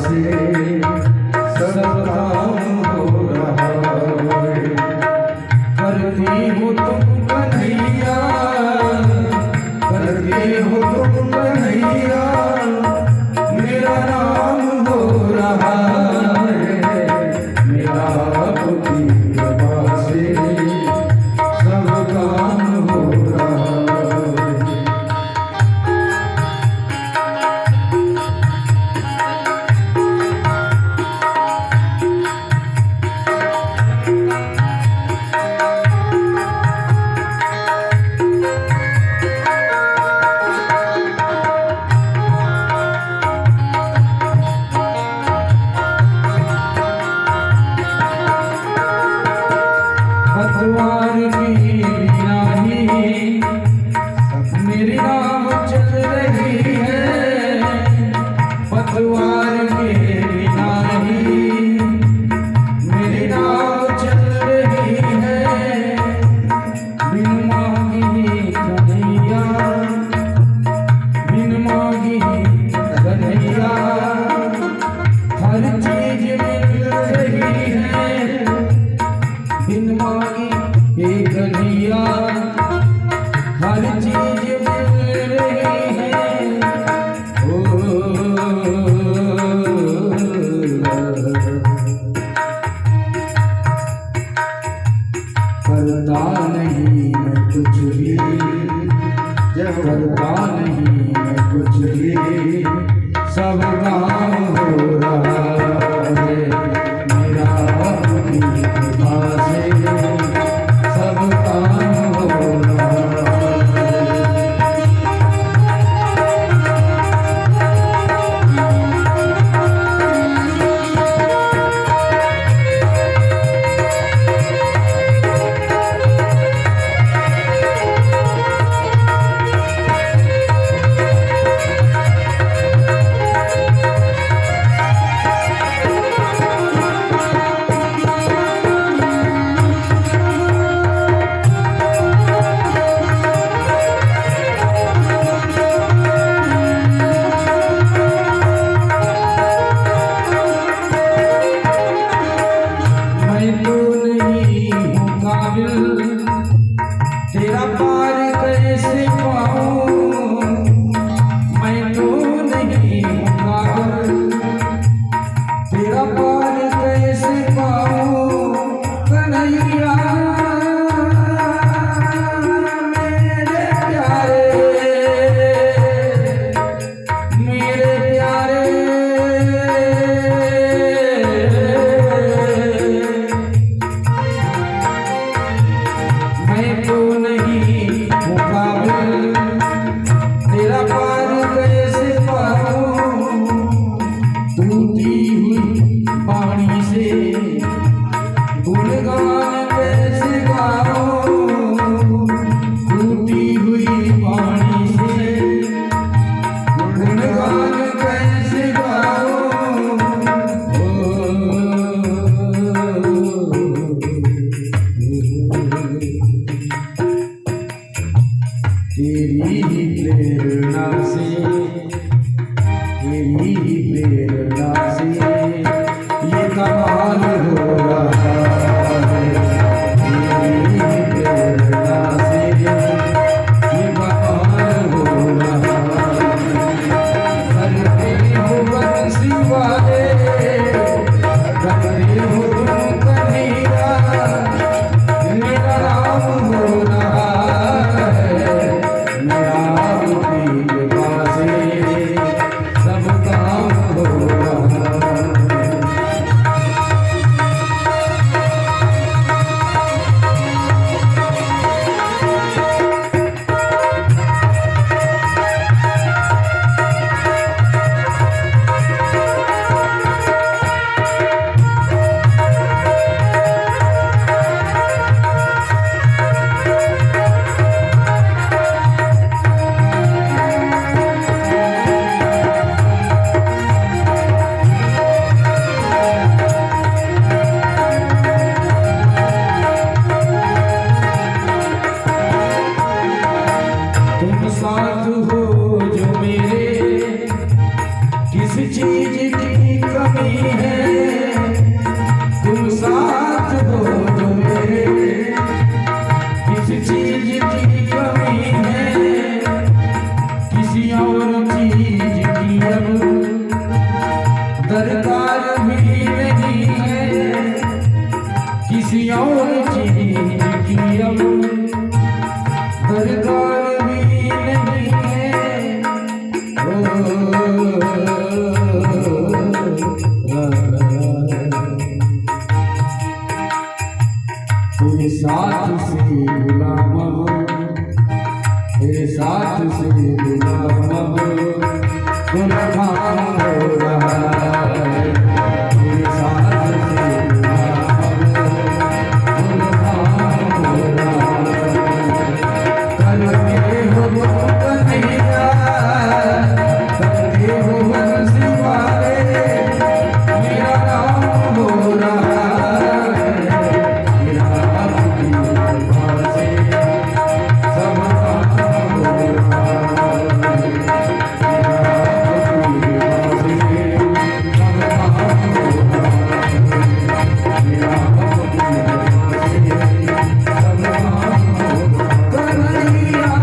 से सब काम हो रहा है। करती हो तुम कन्हैया, करती हो तुम कन्हैया, मेरा नाम हो रहा है। मेरा आपकी कृपा से सब काम हो रहा है। पतवार की बिनाही मेरी नाव चल रही है। पतवार के बिनाही मेरी नाव चल रही है। बिन मांगी कन्हैया, बिन मांगी कन्हैया, हर चीज मिल रही है। बिन मांगी कन्हैया, हर चीज मिल रही है। ओ करता नहीं मैं कुछ भी, जब करता नहीं मैं कुछ भी, सब काम हो रहा है। मेरा आपकी कृपा से सब काम हो रहा है। तेरा पार कैसे पाऊं, मैं तो नहीं हूँ काबिल। तेरा पार कैसे पाऊं कन्हैया, मेरे प्यारे, मेरे प्यारे। मैं तो नहीं हूँ काबिल, तेरा पार कैसे पाऊं। टूटी हुई पानी से गुणगान कैसे गाऊं। टूटी हुई पानी से गुणगान कैसे गाऊं। तेरी ही प्रेरणा से, तेरी ही प्रेरणा से ये कमाल हो रहा है। तेरी ही प्रेरणा से ये कमाल हो रहा है। करते हो बंसी वाले, करते हो तुम कन्हैया, मेरा नाम हो रहा है। मेरा आपकी कृपा से सब काम हो रहा है। नहीं है, तुम साथ हो जो मेरे, किसी चीज की कमी है, किसी और चीज की अब दरकार भी नहीं है, किसी और चीज की अब दरकार भी नहीं है। तेरे साथ से गुलाम अब, तेरे साथ से गुलाम अब गुलाम हो रहा है, तेरे साथ से गुलाम अब गुलाम हो रहा है। करके हो कन्हैया, करके हो बंसी वाले, मेरा नाम हो रहा है, मेरा आपकी कृपा से सब काम हो रहा है, मेरा आपकी कृपा से सब काम हो रहा है, मेरा आपकी कृपा से सब काम हो कन्हैया।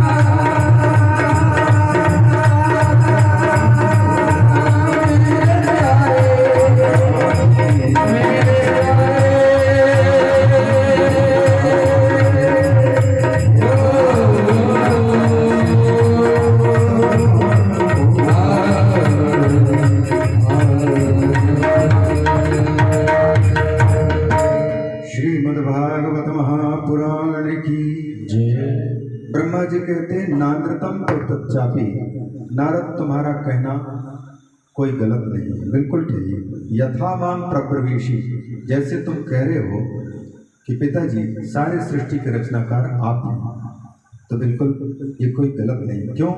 श्रीमद्भागवत महापुराण की जय। ब्रह्मा जी कहते हैं नान्द्रतम तो तच्चापि, नारद तुम्हारा कहना कोई गलत नहीं है, बिल्कुल ठीक है। यथा माम प्रब्रवीषि, जैसे तुम कह रहे हो कि पिताजी सारे सृष्टि के रचनाकार आप हैं, तो बिल्कुल ये कोई गलत नहीं। क्यों?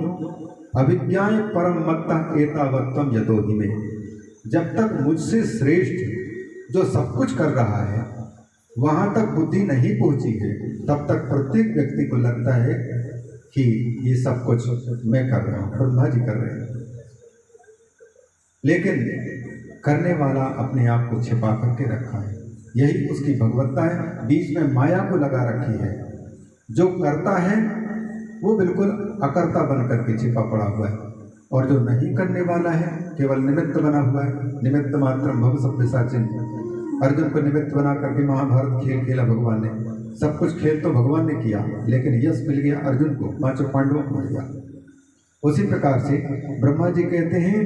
अभिज्ञाय परम मत्ता एतावत्तम यतोहि में, जब तक मुझसे श्रेष्ठ जो सब कुछ कर रहा है वहां तक बुद्धि नहीं पहुंची है, तब तक प्रत्येक व्यक्ति को लगता है कि ये सब कुछ मैं कर रहा हूं, ब्रह्मा जी कर रहे हैं। लेकिन करने वाला अपने आप को छिपा करके रखा है, यही उसकी भगवत्ता है, बीच में माया को लगा रखी है। जो करता है वो बिल्कुल अकर्ता बन करके छिपा पड़ा हुआ है, और जो नहीं करने वाला है केवल निमित्त बना हुआ है। निमित्त मात्रम भव सव्यसाचिन, अर्जुन को निमित्त बना करके महाभारत खेल खेला भगवान ने। सब कुछ खेल तो भगवान ने किया, लेकिन यश मिल गया अर्जुन को, पांचों पांडवों को मिल गया। उसी प्रकार से ब्रह्मा जी कहते हैं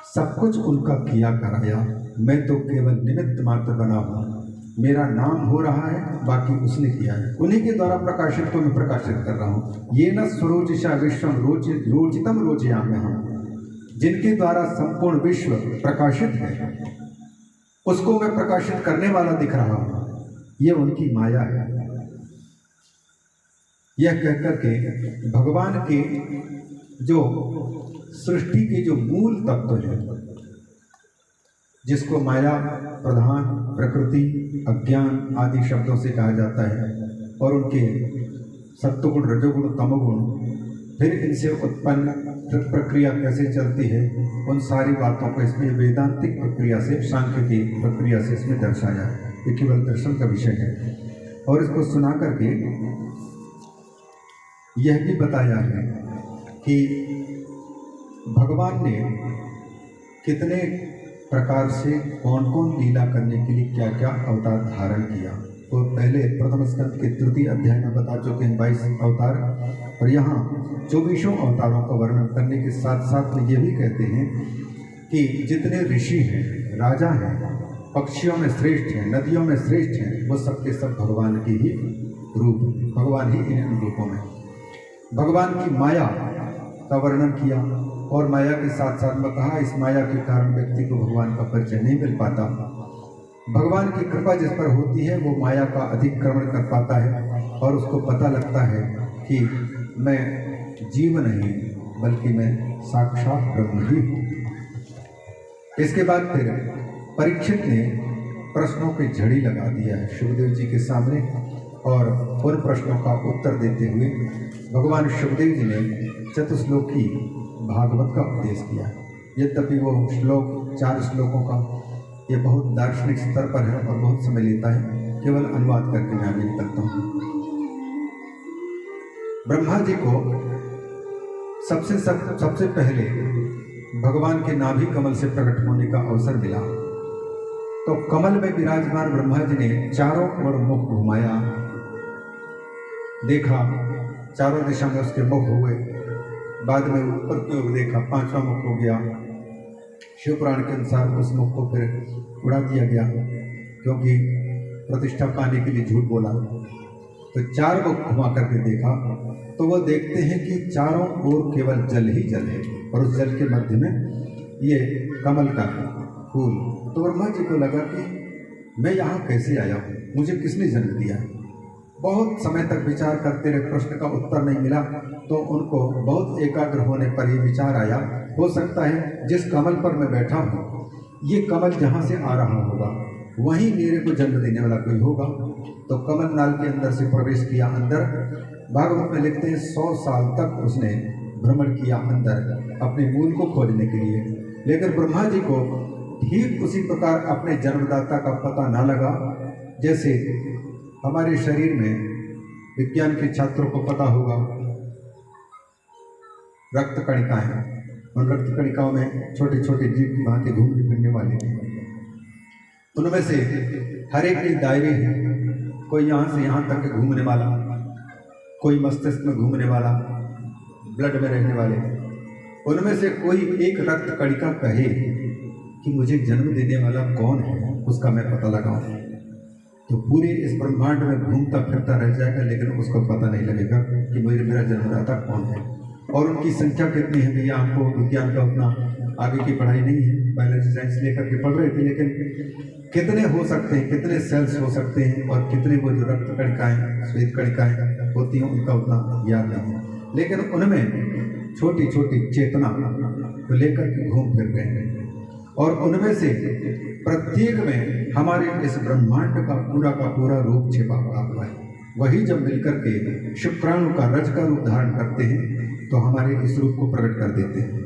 सब कुछ उनका किया कराया, मैं तो केवल निमित्त मात्र बना हूँ, मेरा नाम हो रहा है, बाकी उसने किया है। उन्हीं के द्वारा प्रकाशित को मैं प्रकाशित कर रहा हूँ। ये न स्वरोचिषा विश्वम रोचितम रोचयाम्य हम, जिनके द्वारा संपूर्ण विश्व प्रकाशित है उसको मैं प्रकाशित करने वाला दिख रहा हूँ, ये उनकी माया है। यह कहकर के भगवान के जो सृष्टि के जो मूल तत्व है, जिसको माया, प्रधान, प्रकृति, अज्ञान आदि शब्दों से कहा जाता है, और उनके सत्वगुण, रजोगुण, तमोगुण, फिर इनसे उत्पन्न प्रक्रिया कैसे चलती है, उन सारी बातों को इसमें वेदांतिक प्रक्रिया से, सांख्य की प्रक्रिया से इसमें दर्शाया है। ये केवल दर्शन का विषय है। और इसको सुना करके यह भी बताया है कि भगवान ने कितने प्रकार से कौन कौन लीला करने के लिए क्या क्या अवतार धारण किया। तो पहले प्रथम स्कंद के तृतीय अध्याय में बता चुके हैं 22 अवतार, और यहाँ 24 अवतारों का वर्णन करने के साथ साथ में ये भी कहते हैं कि जितने ऋषि हैं, राजा हैं, पक्षियों में श्रेष्ठ हैं, नदियों में श्रेष्ठ हैं, वो सबके सब भगवान के ही रूप, भगवान ही इन रूपों में। भगवान की माया का वर्णन किया, और माया के साथ साथ में कहा इस माया के कारण व्यक्ति को भगवान का परिचय नहीं मिल पाता। भगवान की कृपा जिस पर होती है वो माया का अधिक्रमण कर पाता है, और उसको पता लगता है कि मैं जीव नहीं बल्कि मैं साक्षात ब्रह्म ही हूँ। इसके बाद फिर परीक्षित ने प्रश्नों की झड़ी लगा दिया है शुभदेव जी के सामने, और उन प्रश्नों का उत्तर देते हुए भगवान शुभदेव जी ने चतुश्लोकी भागवत का उपदेश किया। यद्यपि वो श्लोक 4 श्लोकों का, ये बहुत दार्शनिक स्तर पर है और बहुत समय लेता है, केवल अनुवाद करके मैं आगे निकलता हूँ। ब्रह्मा जी को सबसे पहले भगवान के नाभि कमल से प्रकट होने का अवसर मिला, तो कमल में विराजमान ब्रह्मा जी ने चारों ओर मुख घुमाया, देखा चारों दिशा में उसके मुख हुए, बाद में ऊपर की ओर देखा, 5वां मुख हो गया। शिव पुराण के अनुसार उस मुख को फिर उड़ा दिया गया, क्योंकि प्रतिष्ठा पाने के लिए झूठ बोला। तो 4 मुख घुमा करके देखा, तो वो देखते हैं कि चारों ओर केवल जल ही जल है, और उस जल के मध्य में ये कमल का फूल। तो ब्रह्मा जी को लगा कि मैं यहाँ कैसे आया हूँ, मुझे किसने जन्म दिया। बहुत समय तक विचार करते रहे, प्रश्न का उत्तर नहीं मिला, तो उनको बहुत एकाग्र होने पर ये विचार आया, हो सकता है जिस कमल पर मैं बैठा हूँ, ये कमल जहाँ से आ रहा होगा वहीं मेरे को जन्म देने वाला कोई होगा। तो कमल नाल के अंदर से प्रवेश किया अंदर। भागवत में लिखते हैं 100 साल तक उसने भ्रमण किया अंदर अपने मूल को खोजने के लिए, लेकिन ब्रह्मा जी को ठीक उसी प्रकार अपने जन्मदाता का पता ना लगा जैसे हमारे शरीर में विज्ञान के छात्रों को पता होगा रक्त कणिकाएं, उन रक्त कणिकाओं में छोटे छोटे जीव की भांति घूमने फिरने वाले, उनमें से हर एक के दायरे हैं। कोई यहाँ से यहाँ तक घूमने वाला, कोई मस्तिष्क में घूमने वाला, ब्लड में रहने वाले। उनमें से कोई एक रक्त कणिका कहे कि मुझे जन्म देने वाला कौन है, उसका मैं पता लगाऊं, तो पूरे इस ब्रह्मांड में घूमता फिरता रह जाएगा, लेकिन उसको पता नहीं लगेगा कि मेरा जन्मदाता कौन है। और उनकी संख्या कितनी है भैया, हमको विज्ञान का उतना आगे की पढ़ाई नहीं है, बायोलॉजी साइंस लेकर के पढ़ रहे थे, लेकिन कितने हो सकते हैं, कितने सेल्स हो सकते हैं, और कितने वो जो रक्त कणिकाएं, श्वेत कणिकाएं होती हैं, उनका उतना याद नहीं है। लेकिन उनमें छोटी छोटी चेतना को लेकर के घूम फिर रहे हैं, और उनमें से प्रत्येक में हमारे इस ब्रह्मांड का पूरा रूप छिपा पड़ा हुआ है। वही जब मिलकर के शुक्राणु का रज का रूप धारण करते हैं, तो हमारे इस रूप को प्रकट कर देते हैं।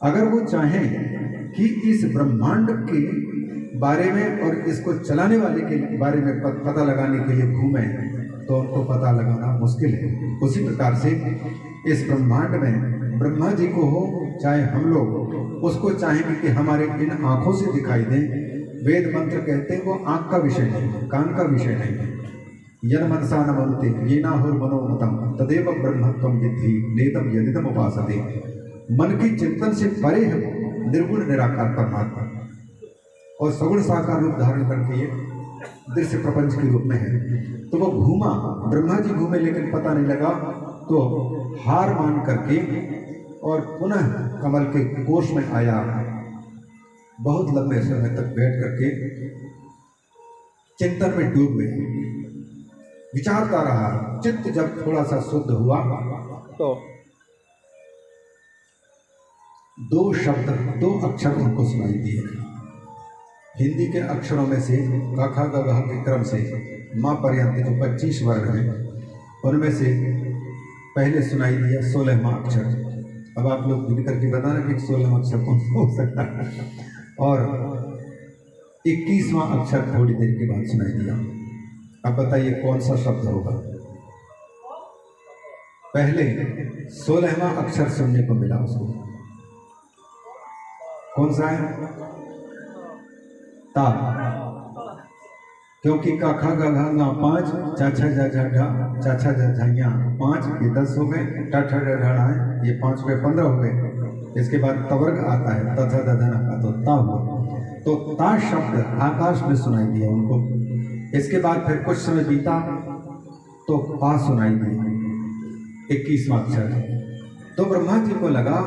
अगर वो चाहें कि इस ब्रह्मांड के बारे में और इसको चलाने वाले के बारे में पता लगाने के लिए घूमें, तो उनको पता लगाना मुश्किल है। उसी प्रकार से इस ब्रह्मांड में ब्रह्मा जी को हो चाहे हम लोग, उसको चाहेंगे कि हमारे इन आँखों से दिखाई दें। वेद मंत्र कहते हैं वो आँख का विषय नहीं है, कान का विषय नहीं है। यन मनसा न मनते ये ना हो मनोमतम तदेव ब्रह्मत्वम विद्धि नेतम यदिदम उपासते। मन की चिंतन से परे है वो निर्गुण निराकार परमात्मा, और सगुण साकार रूप धारण करके ये दृश्य प्रपंच के रूप में है। तो वो घूमा, ब्रह्मा जी घूमे, लेकिन पता नहीं लगा, तो हार मान करके और पुनः कमल के कोष में आया। बहुत लंबे समय तक बैठ करके चिंतन में डूब गए, विचारता रहा। चित्त जब थोड़ा सा शुद्ध हुआ, तो 2 शब्द, 2 अक्षर उनको सुनाई दिए। हिंदी के अक्षरों में से क ख ग घ के क्रम से माँ पर्यंत जो 25 वर्ण हैं, उनमें से पहले सुनाई दिया 16वां अक्षर। अब आप लोग गिन करके बताना कि 16वां अक्षर कौन सा हो सकता है। और 21वां अक्षर थोड़ी देर के बाद सुनाई दिया। अब बताइए कौन सा शब्द होगा। पहले 16वां अक्षर सुनने को मिला उसको, कौन सा है? ता। क्योंकि का खा गा घा गा 5, चा छा जा झा ढा, चा छा जा झा 5, ये 10 हो गए, टा ठा डा ढा है, ये 5 पे 15 हो गए। इसके बाद तवर्ग आता है, तथा दधना का, तो ता हुआ। तो ता शब्द आकाश में सुनाई दिया उनको। इसके बाद फिर कुछ समय बीता तो पा सुनाई दी, 21वां अक्षर। तो ब्रह्मा जी को लगा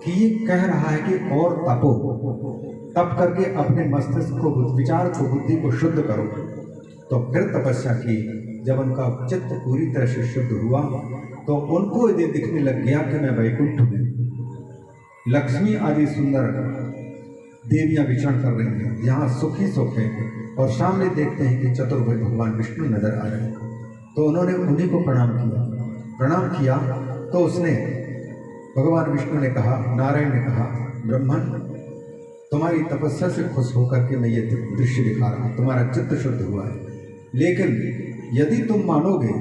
कि ये कह रहा है कि और तपो, तप करके अपने मस्तिष्क को, विचार को, बुद्धि को शुद्ध करो। तो फिर तपस्या की। जब उनका चित्त पूरी तरह से शुद्ध हुआ, तो उनको ये दिखने लग गया कि मैं वैकुंठ में लक्ष्मी आदि सुंदर देवियां विचरण कर रही हैं, यहाँ सुख ही सुख है। और सामने देखते हैं कि चतुर्भुज भगवान विष्णु नजर आ रहे हैं। तो उन्होंने उन्हीं को प्रणाम किया। प्रणाम किया तो उसने, भगवान विष्णु ने कहा, नारायण ने कहा, ब्रह्मन तुम्हारी तपस्या से खुश होकर के मैं ये दृश्य दिखा रहा हूँ, तुम्हारा चित्त शुद्ध हुआ है। लेकिन यदि तुम मानोगे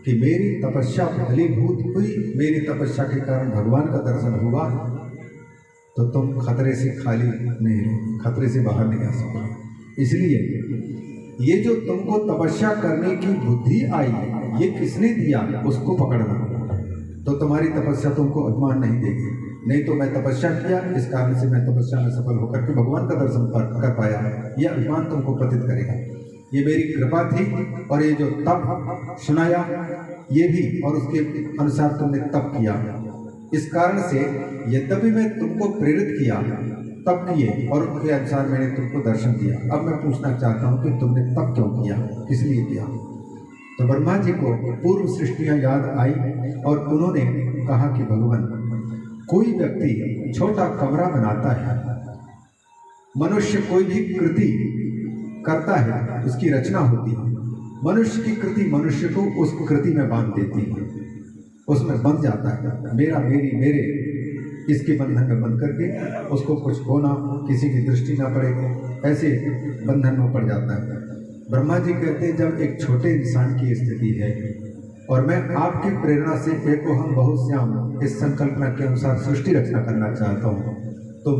कि मेरी तपस्या फलीभूत हुई, मेरी तपस्या के कारण भगवान का दर्शन हुआ, तो तुम खतरे से खाली नहीं, खतरे से बाहर नहीं आ सकते। इसलिए ये जो तुमको तपस्या करने की बुद्धि आई, ये किसने दिया, उसको पकड़ना, तो तुम्हारी तपस्या तुमको अभिमान नहीं देगी। नहीं तो मैं तपस्या किया, इस कारण से मैं तपस्या में सफल होकर के भगवान का दर्शन कर पाया, यह अभिमान तुमको पतित करेगा। ये मेरी कृपा थी, और ये जो तप सुनाया ये भी, और उसके अनुसार तुमने तप किया। इस कारण से यद्यपि मैं तुमको प्रेरित किया, तप किए, और उसके अनुसार मैंने तुमको दर्शन दिया। अब मैं पूछना चाहता हूँ कि तुमने तप क्यों किया, किस लिए किया? तो ब्रह्मा जी को पूर्व सृष्टियाँ याद आई, और उन्होंने कहा कि भगवान, कोई व्यक्ति छोटा कमरा बनाता है, मनुष्य कोई भी कृति करता है, उसकी रचना होती है, मनुष्य की कृति मनुष्य को उस कृति में बांध देती है, उसमें बंध जाता है, मेरा मेरी मेरे, इसके बंधन में बंध करके उसको कुछ होना, किसी की दृष्टि ना पड़े, ऐसे बंधन में पड़ जाता है। ब्रह्मा जी कहते हैं, जब एक छोटे इंसान की स्थिति है और मैं आपकी प्रेरणा से एको हम बहुश्याम इस संकल्पना के अनुसार सृष्टि रचना करना चाहता हूँ, तो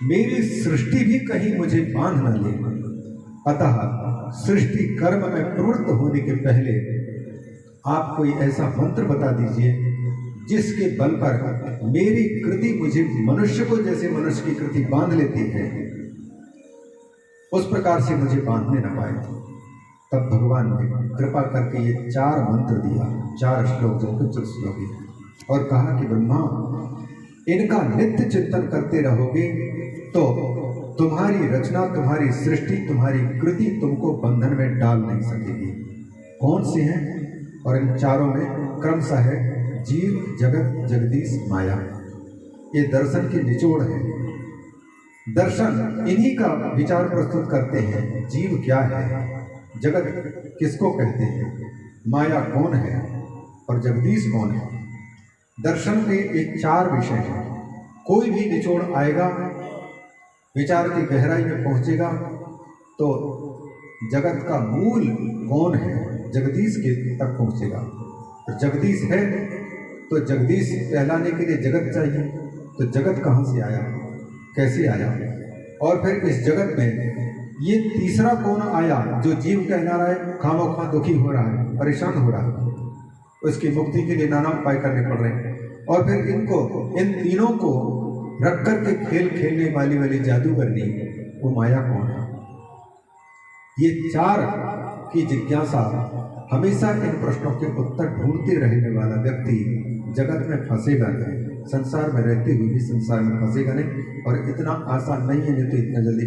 मेरी सृष्टि भी कहीं मुझे बांध न ले। अतः सृष्टि कर्म में प्रवृत्त होने के पहले आप कोई ऐसा मंत्र बता दीजिए जिसके बल पर मेरी कृति मुझे मनुष्य को जैसे मनुष्य की कृति बांध लेती है, उस प्रकार से मुझे बांधने न पाए। तब भगवान ने कृपा करके ये 4 मंत्र दिया, 4 श्लोक, जो कुछ श्लोक है, और कहा कि ब्रह्मा, इनका नित्य चिंतन करते रहोगे तो तुम्हारी रचना, तुम्हारी सृष्टि, तुम्हारी कृति तुमको बंधन में डाल नहीं सकेगी। कौन से हैं? और इन चारों में क्रमशः है जीव, जगत, जगदीश, माया। ये दर्शन की निचोड़ है। दर्शन इन्हीं का विचार प्रस्तुत करते हैं। जीव क्या है, जगत किसको कहते हैं, माया कौन है, और जगदीश कौन है। दर्शन के एक 4 विषय हैं। कोई भी निचोड़ आएगा, विचार की गहराई में पहुंचेगा, तो जगत का मूल कौन है, जगदीश के तक पहुंचेगा। तो जगदीश है तो जगदीश कहलाने के लिए जगत चाहिए। तो जगत कहाँ से आया, कैसे आया, और फिर इस जगत में ये तीसरा कौन आया जो जीव कहला रहा है, खामोखा दुखी हो रहा है, परेशान हो रहा है, उसकी मुक्ति के लिए नाना उपाय करने पड़ रहे हैं। और फिर इन तीनों को रख कर के खेल खेलने वाली जादूगरनी, वो माया कौन है। ये 4 की जिज्ञासा, हमेशा इन प्रश्नों के उत्तर ढूंढते रहने वाला व्यक्ति जगत में फंसेगा नहीं, संसार में रहते हुए भी संसार में फंसेगा नहीं, और इतना आसान नहीं है, नहीं तो इतना जल्दी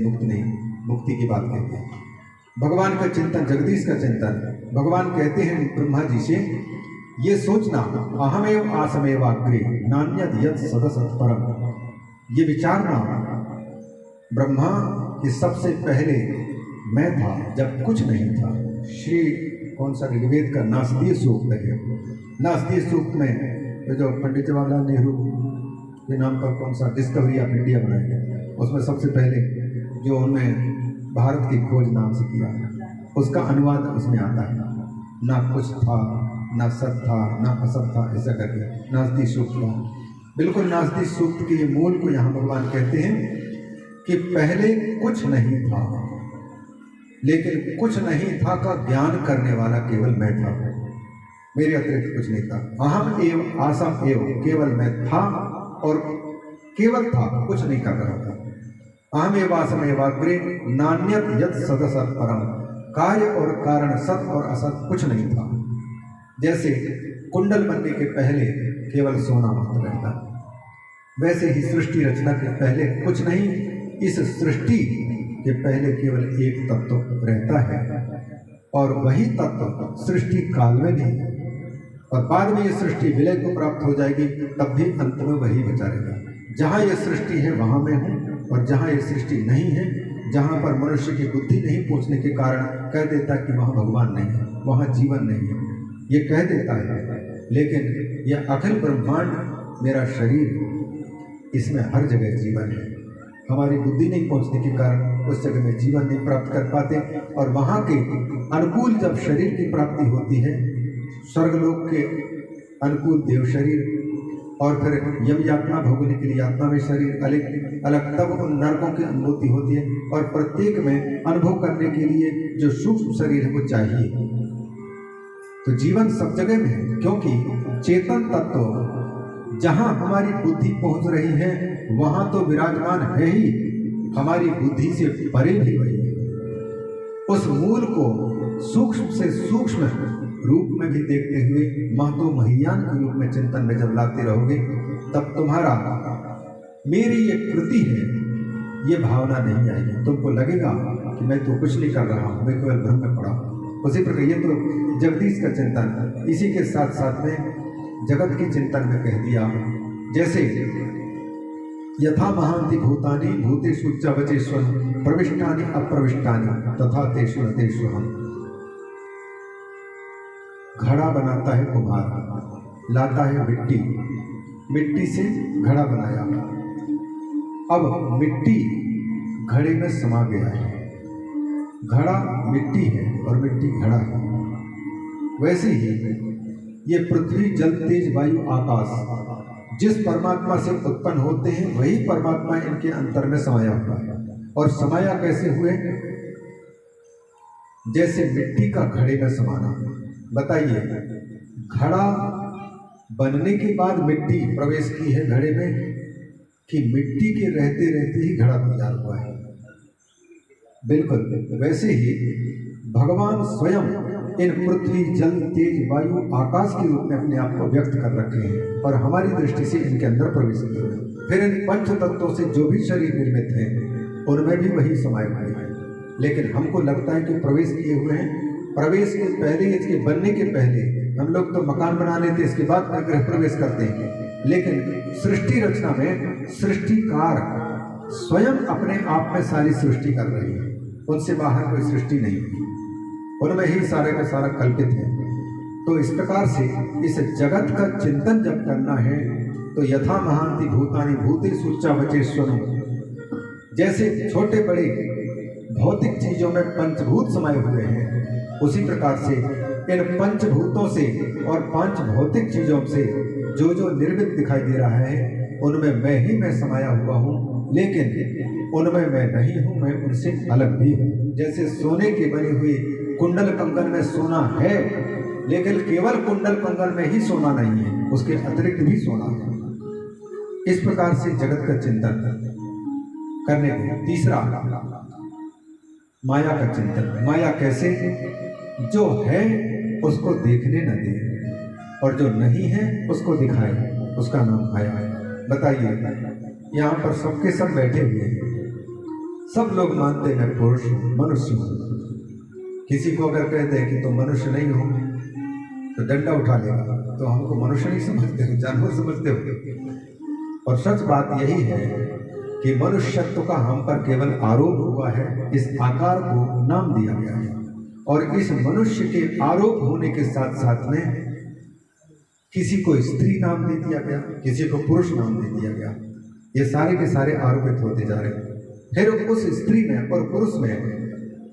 मुक्ति की बात कहते हैं। भगवान का चिंतन, जगदीश का चिंतन। भगवान कहते हैं ब्रह्मा जी से, ये सोचना, अहमेव आसमेवाग्रे नान्यद यत् सदसत् परम, ये विचारना ब्रह्मा कि सबसे पहले मैं था जब कुछ नहीं था। श्री कौन सा ऋग्वेद का नासदीय सूक्त है। नासदीय सूक्त में तो जो पंडित जवाहरलाल नेहरू के नाम पर कौन सा डिस्कवरी ऑफ इंडिया बनाया गया, उसमें सबसे पहले जो उन्होंने भारत की खोज नाम से किया, उसका अनुवाद उसमें आता है। ना कुछ था, ना सत था, ना असत था, ऐसा करके नासदीय सूक्त था। बिल्कुल नासदीय सूक्त के मूल को यहाँ भगवान कहते हैं कि पहले कुछ नहीं था, लेकिन कुछ नहीं था का ज्ञान करने वाला केवल मैं था, मेरे अतिरिक्त कुछ नहीं था। अहम एव आसम एव, केवल मैं था और केवल था, कुछ नहीं कर रहा था। अहम एव आसम एवाग्रे नान्यत यत् सदसत् परम, कार्य और कारण, सत और असत कुछ नहीं था। जैसे कुंडल बनने के पहले केवल सोना मात्र रहता, वैसे ही सृष्टि रचना के पहले कुछ नहीं, इस सृष्टि के पहले केवल एक तत्व रहता है, और वही तत्व सृष्टि काल में भी, और बाद में ये सृष्टि विलय को प्राप्त हो जाएगी, तब भी अंत में वही बचा रहेगा। जहाँ ये सृष्टि है वहाँ मैं हूँ, और जहाँ ये सृष्टि नहीं है, जहाँ पर मनुष्य की बुद्धि नहीं पहुँचने के कारण कह देता है कि वहाँ भगवान नहीं है, वहाँ जीवन नहीं है, ये कह देता है। लेकिन यह अखिल ब्रह्मांड मेरा शरीर, इसमें हर जगह जीवन है। हमारी बुद्धि नहीं पहुंचने के कारण उस जगह में जीवन नहीं प्राप्त कर पाते, और वहाँ के अनुकूल जब शरीर की प्राप्ति होती है, स्वर्गलोक के अनुकूल देव शरीर और फिर यम यातना भोगने के लिए यातना में शरीर अलग अलग, तब उन नरकों की अनुभूति होती है। और प्रत्येक में अनुभव करने के लिए जो सूक्ष्म शरीर है वो चाहिए। तो जीवन सब जगह में है, क्योंकि चेतन तत्व जहाँ हमारी बुद्धि पहुँच रही है वहाँ तो विराजमान है ही, हमारी बुद्धि से परे भी वही है। उस मूल को सूक्ष्म से सूक्ष्म रूप में भी देखते हुए महतो महियान के रूप में चिंतन में जब लाते रहोगे, तब तुम्हारा मेरी ये कृति है ये भावना नहीं आएगी। तुमको लगेगा कि मैं तो कुछ नहीं कर रहा हूँ, मैं केवल भ्रम में पड़ा हूँ। उसी प्रकार ये तो जगदीश का चिंतन, इसी के साथ साथ में जगत के चिंतन में कह दिया, जैसे यथा महांति भूतानि भूतेषु उच्चवचेश्वर प्रविष्टानि अप्रविष्टानि तथा तेषु न तेषु हम। घड़ा बनाता है कुम्हार, लाता है मिट्टी, मिट्टी से घड़ा बनाया। अब मिट्टी घड़े में समा गया है, घड़ा मिट्टी है और मिट्टी घड़ा है। वैसे ही ये पृथ्वी जल तेज वायु आकाश जिस परमात्मा से उत्पन्न होते हैं वही परमात्मा इनके अंतर में समाया हुआ है। और समाया कैसे हुए? जैसे मिट्टी का घड़े में समाना। बताइए, घड़ा बनने के बाद मिट्टी प्रवेश की है घड़े में, कि मिट्टी के रहते रहते ही घड़ा तैयार हुआ है? बिल्कुल वैसे ही भगवान स्वयं इन पृथ्वी जल तेज वायु आकाश के रूप में अपने आप को व्यक्त कर रखे हैं और हमारी दृष्टि से इनके अंदर प्रवेश किए हैं। फिर इन पंच तत्वों से जो भी शरीर निर्मित है उनमें भी वही समाये हुए हैं, लेकिन हमको लगता है कि प्रवेश किए हुए हैं। प्रवेश के पहले, इसके बनने के पहले हम लोग तो मकान बना लेते, इसके बाद गृह प्रवेश करते हैं। लेकिन सृष्टि रचना में सृष्टिकार स्वयं अपने आप में सारी सृष्टि कर रही है, उनसे बाहर कोई सृष्टि नहीं है, उनमें ही सारे का सारा कल्पित है। तो इस प्रकार से इस जगत का चिंतन जब करना है तो यथा महांति भूतानि भूतेषु उच्चवचेश्वर, जैसे छोटे बड़े भौतिक चीजों में पंचभूत समाये हुए हैं, उसी प्रकार से इन पंचभूतों से और पांच भौतिक चीजों से जो जो निर्मित दिखाई दे रहा है उनमें मैं ही मैं समाया हुआ हूँ, लेकिन उनमें मैं नहीं हूँ, मैं उनसे अलग भी हूँ। जैसे सोने के बने हुए कुंडल कंगन में सोना है, लेकिन केवल कुंडल कंगन में ही सोना नहीं है, उसके अतिरिक्त भी सोना है। इस प्रकार से जगत का चिंतन करने को। तीसरा, माया का चिंतन। माया कैसे? जो है उसको देखने न दे और जो नहीं है उसको दिखाए, उसका नाम माया है। बताइए, यहाँ पर सबके सब बैठे हुए हैं, सब लोग मानते हैं पुरुष मनुष्य हूँ। किसी को अगर कहते हैं कि तुम मनुष्य नहीं हो तो डंडा उठा लेगा, तो हमको मनुष्य नहीं समझते हो, जानवर समझते हो। और सच बात यही है कि मनुष्यत्व का हम पर केवल आरोप हुआ है, इस आकार को नाम दिया गया है। और इस मनुष्य के आरोप होने के साथ साथ में किसी को स्त्री नाम दे दिया गया, किसी को पुरुष नाम दे दिया गया। ये सारे के सारे आरोपित होते जा रहे हैं। फिर उस स्त्री में और पुरुष में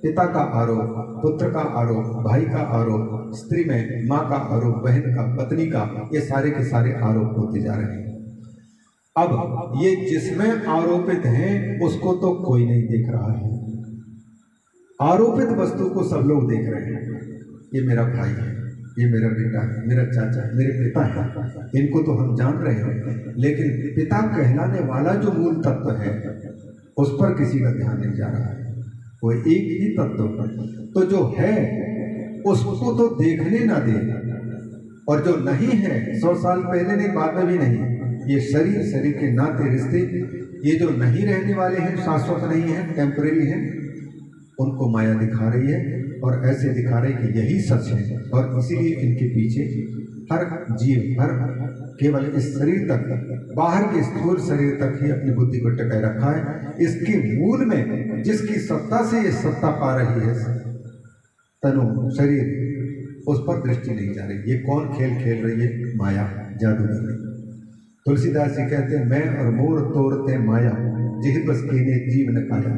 पिता का आरोप, पुत्र का आरोप, भाई का आरोप, स्त्री में माँ का आरोप, बहन का, पत्नी का, ये सारे के सारे आरोप होते जा रहे हैं। अब ये जिसमें आरोपित हैं उसको तो कोई नहीं देख रहा है, आरोपित वस्तु को सब लोग देख रहे हैं। ये मेरा भाई है, ये मेरा बेटा है, मेरा चाचा है, मेरे पिता है, इनको तो हम जान रहे हैं, लेकिन पिता कहलाने वाला जो मूल तत्व है उस पर किसी का ध्यान नहीं जा रहा है। वो एक ही तत्व पर, तो जो है उसको तो देखने ना दे, और जो नहीं है 100 साल पहले नहीं, बाद में भी नहीं, ये शरीर, शरीर के नाते रिश्ते, ये जो नहीं रहने वाले हैं, शाश्वत नहीं है, टेम्परेरी है, उनको माया दिखा रही है और ऐसे दिखा रही कि यही सच है। और इसीलिए इनके पीछे हर जीव, हर केवल इस शरीर तक, बाहर के स्थूल शरीर तक ही अपनी बुद्धि को टिकाए रखा है। इसके मूल में जिसकी सत्ता से ये सत्ता पा रही है, तनु, शरीर, उस पर दृष्टि नहीं जा रही। ये कौन खेल खेल रही है? माया, जादूगर। तुलसीदास जी कहते हैं, मैं और मोर तोड़ते माया, जिह बस कीने जीव न काया।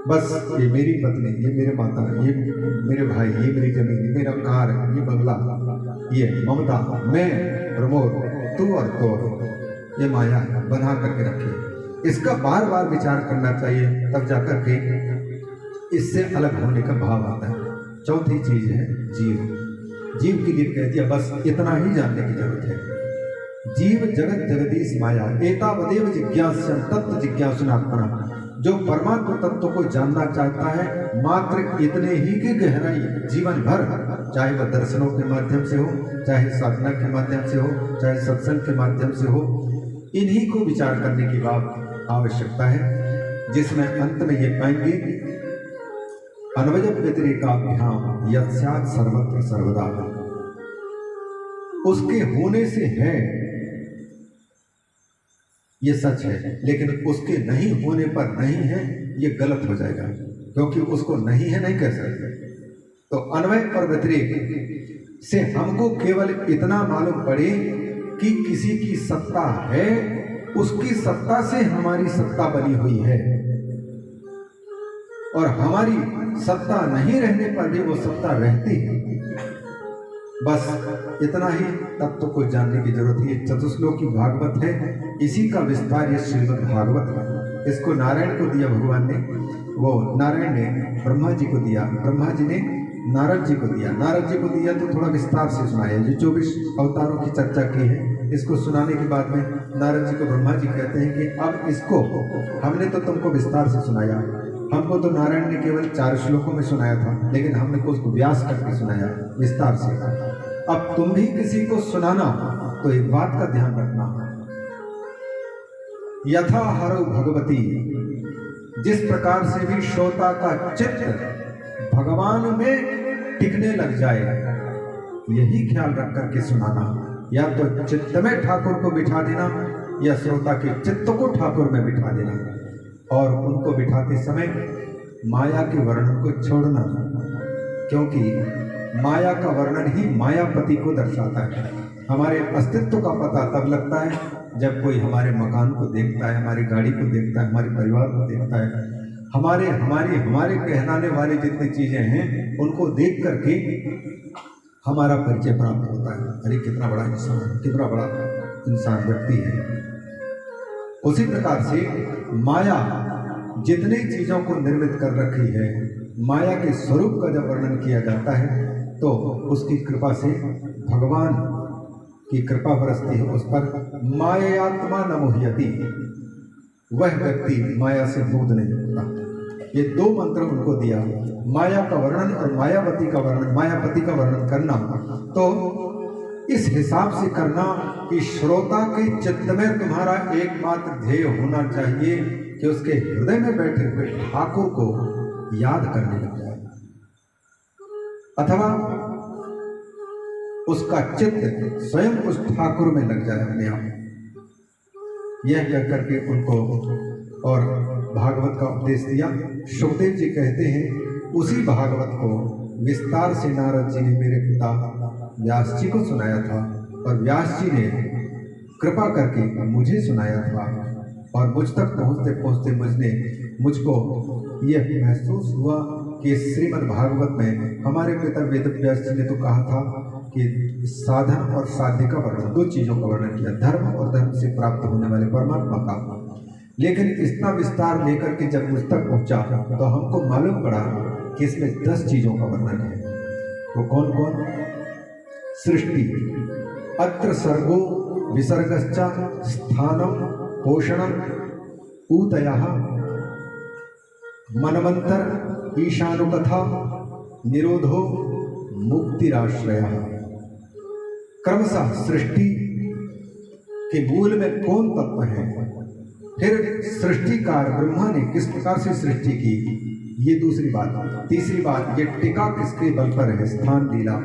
बस ये मेरी पत्नी, ये मेरे माता, ये मेरे भाई, ये मेरी जमीन, ये मेरा कार, ये बंगला, ये ममता, मैं और मोर, तू और तोड़, ये माया बना करके रखे। इसका बार बार विचार करना चाहिए, तब जाकर के इससे अलग होने का भाव आता है। चौथी चीज है जीव। जीव के लिए कह दिया बस इतना ही जानने की जरूरत है। जीव जगत जगदीश माया, एतावदेव जिज्ञास्यं तत्व जिज्ञासुनात्मना। जो परमात्म तत्व को जानना चाहता है, मात्र इतने ही की गहराई जीवन भर, चाहे वह दर्शनों के माध्यम से हो, चाहे साधना के माध्यम से हो, चाहे सत्संग के माध्यम से हो, इन्हीं को विचार करने की बात आवश्यकता है, जिसमें अंत में ये पाएंगे अन्वय व्यतिरेकाभ्याम यत्स्यात् सर्वत्र सर्वदा। उसके होने से है ये सच है, लेकिन उसके नहीं होने पर नहीं है ये गलत हो जाएगा, क्योंकि उसको नहीं है नहीं कह सकते। तो अन्वय और व्यतिरेक से हमको केवल इतना मालूम पड़े कि किसी की सत्ता है, उसकी सत्ता से हमारी सत्ता बनी हुई है, और हमारी सत्ता नहीं रहने पर भी वो सत्ता रहती है। बस इतना ही तत्व को जानने की जरूरत है। चतुश्लोकी भागवत है, इसी का विस्तार ये श्रीमद् भागवत है। इसको नारायण को दिया भगवान ने, वो नारायण ने ब्रह्मा जी को दिया, ब्रह्मा जी ने नारद जी को दिया, नारद जी को दिया तो थोड़ा विस्तार से सुनाया। जो 24 अवतारों की चर्चा की है, इसको सुनाने के बाद में नारद जी को ब्रह्मा जी कहते हैं कि अब इसको हमने तो तुमको विस्तार से सुनाया, हमको तो नारायण ने केवल 4 श्लोकों में सुनाया था, लेकिन हमने को उसको व्यास करके सुनाया विस्तार से। अब तुम भी किसी को सुनाना तो एक बात का ध्यान रखना, यथा हरौ भगवती, जिस प्रकार से भी श्रोता का चित्त भगवान में टिकने लग जाए, यही ख्याल रख करके सुनाना। या तो चित्त में ठाकुर को बिठा देना, या श्रोता के चित्त को ठाकुर में बिठा देना, और उनको बिठाते समय माया के वर्णन को छोड़ना, क्योंकि माया का वर्णन ही मायापति को दर्शाता है। हमारे अस्तित्व का पता तब लगता है जब कोई हमारे मकान को देखता है, हमारी गाड़ी को देखता है, हमारे परिवार को देखता है, हमारे कहलाने वाली जितनी चीजें हैं उनको देख करके हमारा परिचय प्राप्त होता है। अरे कितना बड़ा इंसान, कितना बड़ा इंसान व्यक्ति है। उसी प्रकार से माया जितनी चीजों को निर्मित कर रखी है, माया के स्वरूप का जब वर्णन किया जाता है तो उसकी कृपा से भगवान की कृपा बरसती है उस पर। मायात्मा न मोह्यति, वह व्यक्ति माया से मुक्त नहीं होता। ये 2 मंत्र उनको दिया, माया का वर्णन और मायापति का वर्णन करना। तो इस हिसाब से करना कि श्रोता के चित्त में तुम्हारा एकमात्र ध्येय होना चाहिए कि उसके हृदय में बैठे हुए ठाकुर को याद करने लग जाए, अथवा उसका चित्त स्वयं उस ठाकुर में लग जाए अपने आप। यह कह करके उनको और भागवत का उपदेश दिया। सुखदेव जी कहते हैं उसी भागवत को विस्तार से नारद जी ने मेरे पिता व्यास जी को सुनाया था, और व्यास जी ने कृपा करके मुझे सुनाया था, और मुझ तक पहुँचते पहुँचते मुझको यह महसूस हुआ कि श्रीमद् भागवत में हमारे पिता वेद व्यास जी ने तो कहा था कि साधन और साध्य का वर्णन, 2 चीज़ों का वर्णन किया, धर्म और धर्म से प्राप्त होने वाले परमात्मा का। लेकिन इतना विस्तार लेकर के जब मुझ तक पहुँचा तो हमको मालूम पड़ा कि इसमें 10 चीज़ों का वर्णन है। वो कौन कौन? सृष्टि, अत्र सर्गो विसर्गश्च स्थानम पोषणम ऊतयः मनमंतर ईशानुकथा निरोधो मुक्तिराश्रयः। क्रमशः सृष्टि के मूल में कौन तत्व है, फिर सृष्टिकार ब्रह्मा ने किस प्रकार से सृष्टि की, ये दूसरी बात। तीसरी बात, ये टिका किसके बल पर है, स्थान लीला।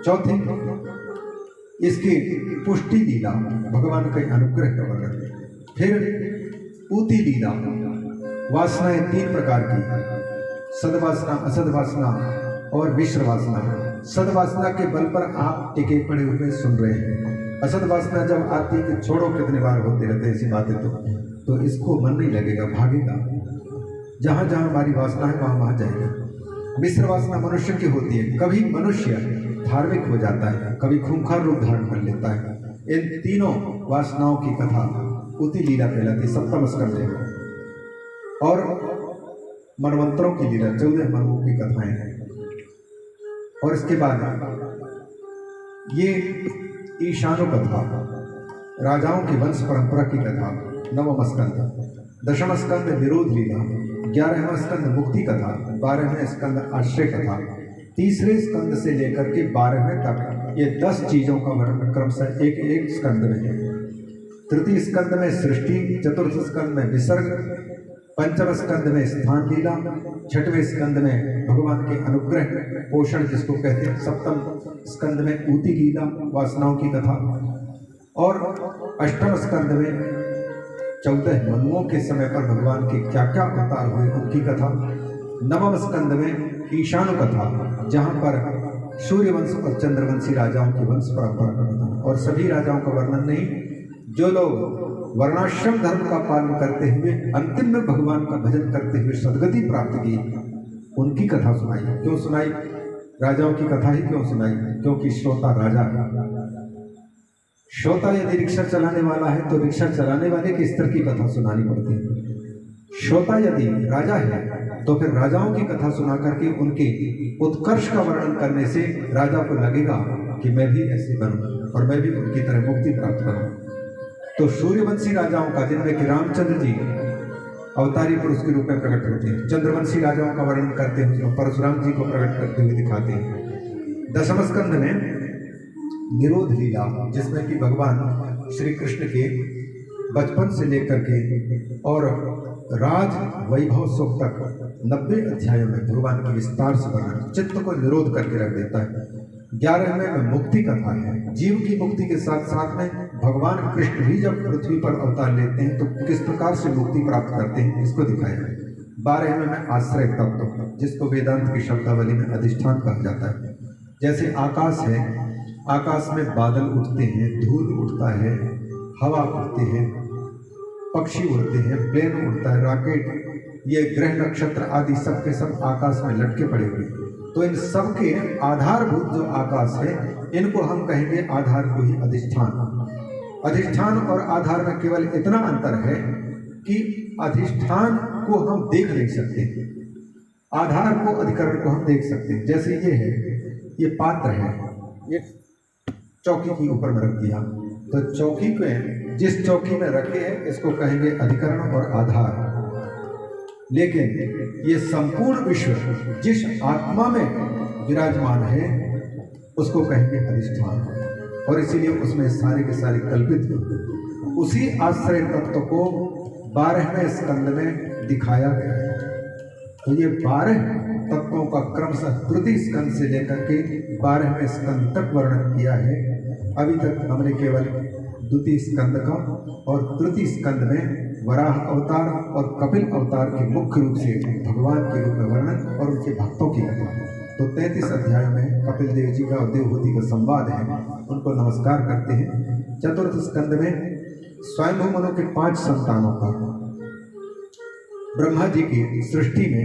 चौथी, इसकी पुष्टि लीला, भगवान के अनुग्रह का वर्णन। फिर ऊती लीला, वासनाएं 3 प्रकार की, सद्वासना, असद्वासना और मिश्र वासना। सद्वासना के बल पर आप टिके पड़े हुए सुन रहे हैं, असत वासना जब आती है कि छोड़ो, कितनी बार होते रहते ऐसी बातें, तो इसको मन नहीं लगेगा, भागेगा। जहाँ जहाँ हमारी वासना है वहाँ वहाँ जाएगा। मिश्र वासना मनुष्य की होती है। कभी मनुष्य धार्मिक हो जाता है, कभी खूंखार रूप धारण कर लेता है। इन तीनों वासनाओं की कथा उति लीला कहलाती, सप्तम स्कंध है। और मनवंतरों की लीला 14 मनवों की कथाएं हैं। और इसके बाद ये ईशानो कथा, राजाओं की वंश परंपरा की कथा, नवम स्कंद। दशम स्कंद विरोध लीला, 11वां स्कंद मुक्ति कथा, 12वें स्कंद आश्रय कथा, तीसरे स्कंद से लेकर के 12वें तक ये 10 चीजों का वर्णन क्रमशः एक एक स्कंद में है। तृतीय स्कंद में सृष्टि, चतुर्थ स्कंद में विसर्ग, पंचम स्कंद में स्थान लीला, छठवें स्कंद में भगवान के अनुग्रह पोषण जिसको कहते हैं, सप्तम स्कंद में ऊती लीला, वासनाओं की कथा, और अष्टम स्कंद में 14 मनुओं के समय पर भगवान के क्या क्या अवतार हुए उनकी कथा, नवम स्कंद में ईशानु कथा, जहाँ पर सूर्यवंश और चंद्रवंशी राजाओं की वंश परंपरा का कथा, और सभी राजाओं का वर्णन नहीं, जो लोग वर्णाश्रम धर्म का पालन करते हुए अंतिम में भगवान का भजन करते हुए सदगति प्राप्त की, उनकी कथा सुनाई। क्यों सुनाई? राजाओं की कथा ही क्यों सुनाई? क्योंकि श्रोता राजा है। श्रोता यदि रिक्शा चलाने वाला है तो रिक्शा चलाने वाले के स्तर की कथा सुनानी पड़ती है। श्रोता यदि राजा है तो फिर राजाओं की कथा सुना करके उनके उत्कर्ष का वर्णन करने से राजा को लगेगा कि मैं भी ऐसे बनूं और मैं भी उनकी तरह मुक्ति प्राप्त करूं। तो सूर्यवंशी राजाओं का, जिनमें कि रामचंद्र जी अवतारी पुरुष के रूप में प्रकट होते हैं, चंद्रवंशी राजाओं का वर्णन करते हैं, उसमें परशुराम जी को प्रकट करते हुए दिखाते हैं। दशम स्कंद में निरोध लीला, जिसमें कि भगवान श्री कृष्ण के बचपन से लेकर के और राज वैभव सुख तक 90 अध्यायों में भगवान की विस्तार से वर्णन, चित्त को निरोध करके रख देता है। 11वें में मुक्ति कथा है। जीव की मुक्ति के साथ साथ में भगवान कृष्ण भी जब पृथ्वी पर अवतार लेते हैं तो किस प्रकार से मुक्ति प्राप्त करते हैं, इसको दिखाया है। 12वें में आश्रय तत्व, जिसको वेदांत की शब्दावली में अधिष्ठान कहा जाता है। जैसे आकाश है, आकाश में बादल उठते हैं, धूल उठता है, हवा उड़ती है, पक्षी उड़ते हैं, प्लेन उड़ता है, रॉकेट, ये ग्रह नक्षत्र आदि सब के सब आकाश में लटके पड़े हुए। तो इन सब के आधारभूत जो आकाश है, इनको हम कहेंगे आधार को ही अधिष्ठान। अधिष्ठान और आधार में केवल इतना अंतर है कि अधिष्ठान को हम देख नहीं सकते, आधार को, अधिकरण को हम देख सकते हैं। जैसे ये है, ये पात्र है, ये चौकी के ऊपर में रख दिया, तो चौकी को जिस चौकी में रखे हैं इसको कहेंगे अधिकरण और आधार। लेकिन ये संपूर्ण विश्व जिस आत्मा में विराजमान है उसको कहेंगे अधिष्ठान, और इसीलिए उसमें सारे के सारे कल्पित हैं। उसी आश्रय तत्व को 12वें स्कंद में दिखाया गया है। तो ये 12 तत्वों का क्रमशः तृतीय स्कंद से लेकर के 12वें स्कंद तक वर्णन किया है। अभी तक हमने केवल द्वितीय स्कंद का और तृतीय स्कंद में वराह अवतार और कपिल अवतार के मुख्य रूप से भगवान के रूप में वर्णन और उनके भक्तों की कथा। तो 33 अध्याय में कपिल देव जी का और देवहूति का संवाद है, उनको नमस्कार करते हैं। चतुर्थ स्कंद में स्वयंभू मनु के 5 संतानों का, ब्रह्मा जी की सृष्टि में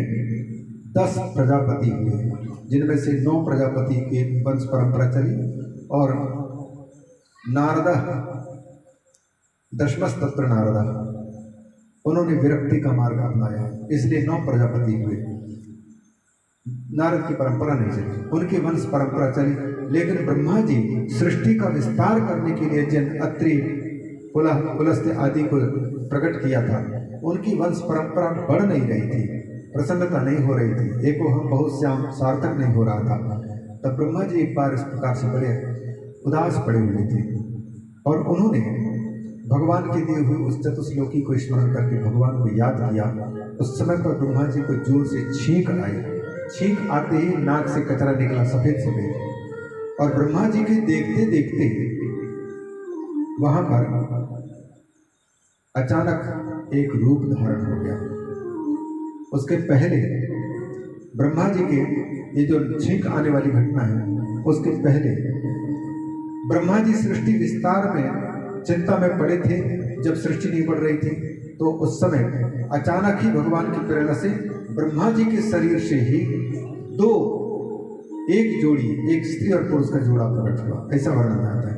10 प्रजापति हुए, जिनमें से 9 प्रजापति के वंश परंपरा चली, और नारदा, दशमस्तत्र नारदा, उन्होंने विरक्ति का मार्ग अपनाया, इसलिए 9 प्रजापति हुए। नारद की परंपरा नहीं चली, उनकी वंश परंपरा चली। लेकिन ब्रह्मा जी सृष्टि का विस्तार करने के लिए जिन अत्रि, पुलस्त्य आदि को प्रकट किया था, उनकी वंश परंपरा बढ़ नहीं रही थी, प्रसन्नता नहीं हो रही थी, एको हम बहुत श्याम सार्थक नहीं हो रहा था। तब ब्रह्मा जी एक बार इस प्रकार से बड़े उदास पड़े हुए थे, और उन्होंने भगवान के दिए हुए उस चतुश्लोकी को स्मरण करके भगवान को याद किया। उस समय पर ब्रह्मा जी को जोर से छींक आई, छींक आते ही नाक से कचरा निकला सफेद सफेद, और ब्रह्मा जी के देखते देखते वहां पर अचानक एक रूप धारण हो गया। उसके पहले ब्रह्मा जी के ये जो छींक आने वाली घटना है, उसके पहले ब्रह्मा जी सृष्टि विस्तार में चिंता में पड़े थे। जब सृष्टि नहीं बढ़ रही थी तो उस समय अचानक ही भगवान की प्रेरणा से ब्रह्मा जी के शरीर से ही एक जोड़ी, एक स्त्री और पुरुष का जोड़ा प्रकट हुआ, ऐसा वर्णन आता है।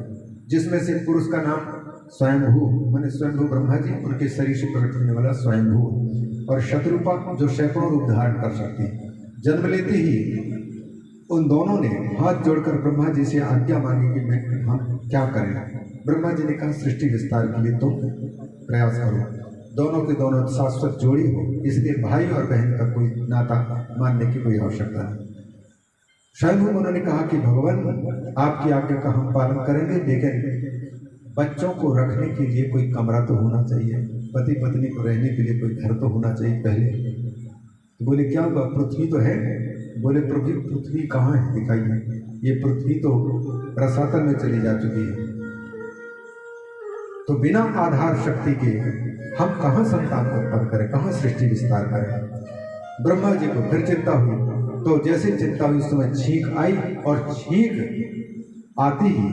जिसमें से पुरुष का नाम स्वयंभू, माने स्वयंभू ब्रह्मा जी, उनके शरीर से प्रकट होने वाला स्वयंभू, और शत्रुपा जो सैकड़ों रूप धारण कर सकती। जन्म लेते ही उन दोनों ने हाथ जोड़कर ब्रह्मा जी से आज्ञा मांगी कि हम क्या करें। ब्रह्मा जी ने कहा सृष्टि विस्तार के लिए तुम प्रयास करो, दोनों के दोनों शाश्वत जोड़ी हो, इसलिए भाई और बहन का कोई नाता मानने की कोई आवश्यकता नहीं। स्वयं उन्होंने कहा कि भगवान आपकी आज्ञा का हम पालन करेंगे, लेकिन बच्चों को रखने के लिए कोई कमरा तो होना चाहिए, पति पत्नी को रहने के लिए कोई घर तो होना चाहिए पहले। तो बोले क्या हुआ, पृथ्वी तो है। बोले पृथ्वी कहाँ है, दिखाइए। ये पृथ्वी तो रसातल में चली जा चुकी है, तो बिना आधार शक्ति के हम कहाँ संतान को उत्पन्न करें, कहाँ सृष्टि विस्तार करें। ब्रह्मा जी को फिर चिंता हुई, तो जैसे चिंता हुई उस समय छींक आई, और छींक आती ही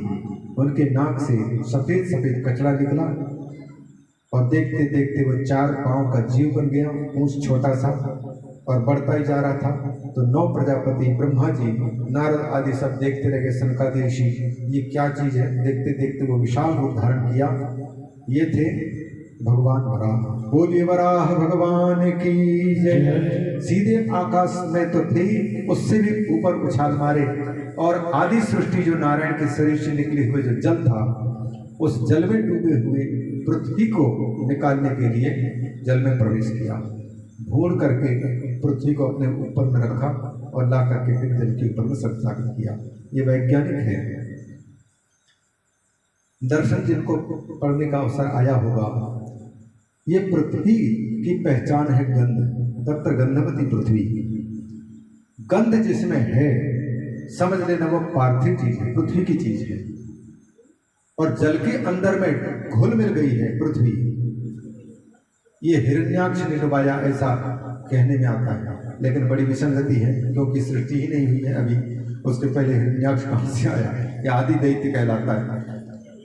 उनके नाक से सफेद सफेद कचरा निकला, और देखते देखते वो 4 पांव का जीव बन गया, पूंछ छोटा सा और बढ़ता ही जा रहा था। तो 9 प्रजापति, ब्रह्मा जी, नारद आदि सब देखते रहे, सनकादि ऋषि, ये क्या चीज है। देखते देखते वो विशाल रूप धारण किया। ये थे भगवान वराह। बोलिए वराह भगवान की जय। सीधे आकाश में तो थे, उससे भी ऊपर उछाल मारे, और आदि सृष्टि जो नारायण के शरीर से निकले हुए जो जल था, उस जल में डूबे हुए पृथ्वी को निकालने के लिए जल में प्रवेश किया। भून करके पृथ्वी को अपने ऊपर में रखा और ला करके फिर जल के ऊपर में संस्थापित किया। ये वैज्ञानिक है। दर्शन जिनको पढ़ने का अवसर आया होगा, ये पृथ्वी की पहचान है गंध। तत्र गंधवती पृथ्वी, गंध जिसमें है समझ लेना वो पार्थिव चीज है, पृथ्वी की चीज है। और जल के अंदर में घुल मिल गई है पृथ्वी। ये हिरण्याक्ष ने डुबाया ऐसा कहने में आता है, लेकिन बड़ी विसंगति है, क्योंकि सृष्टि ही नहीं हुई है अभी। उसके पहले हिरण्याक्ष कहाँ से आया, या आदि दैत्य कहलाता है,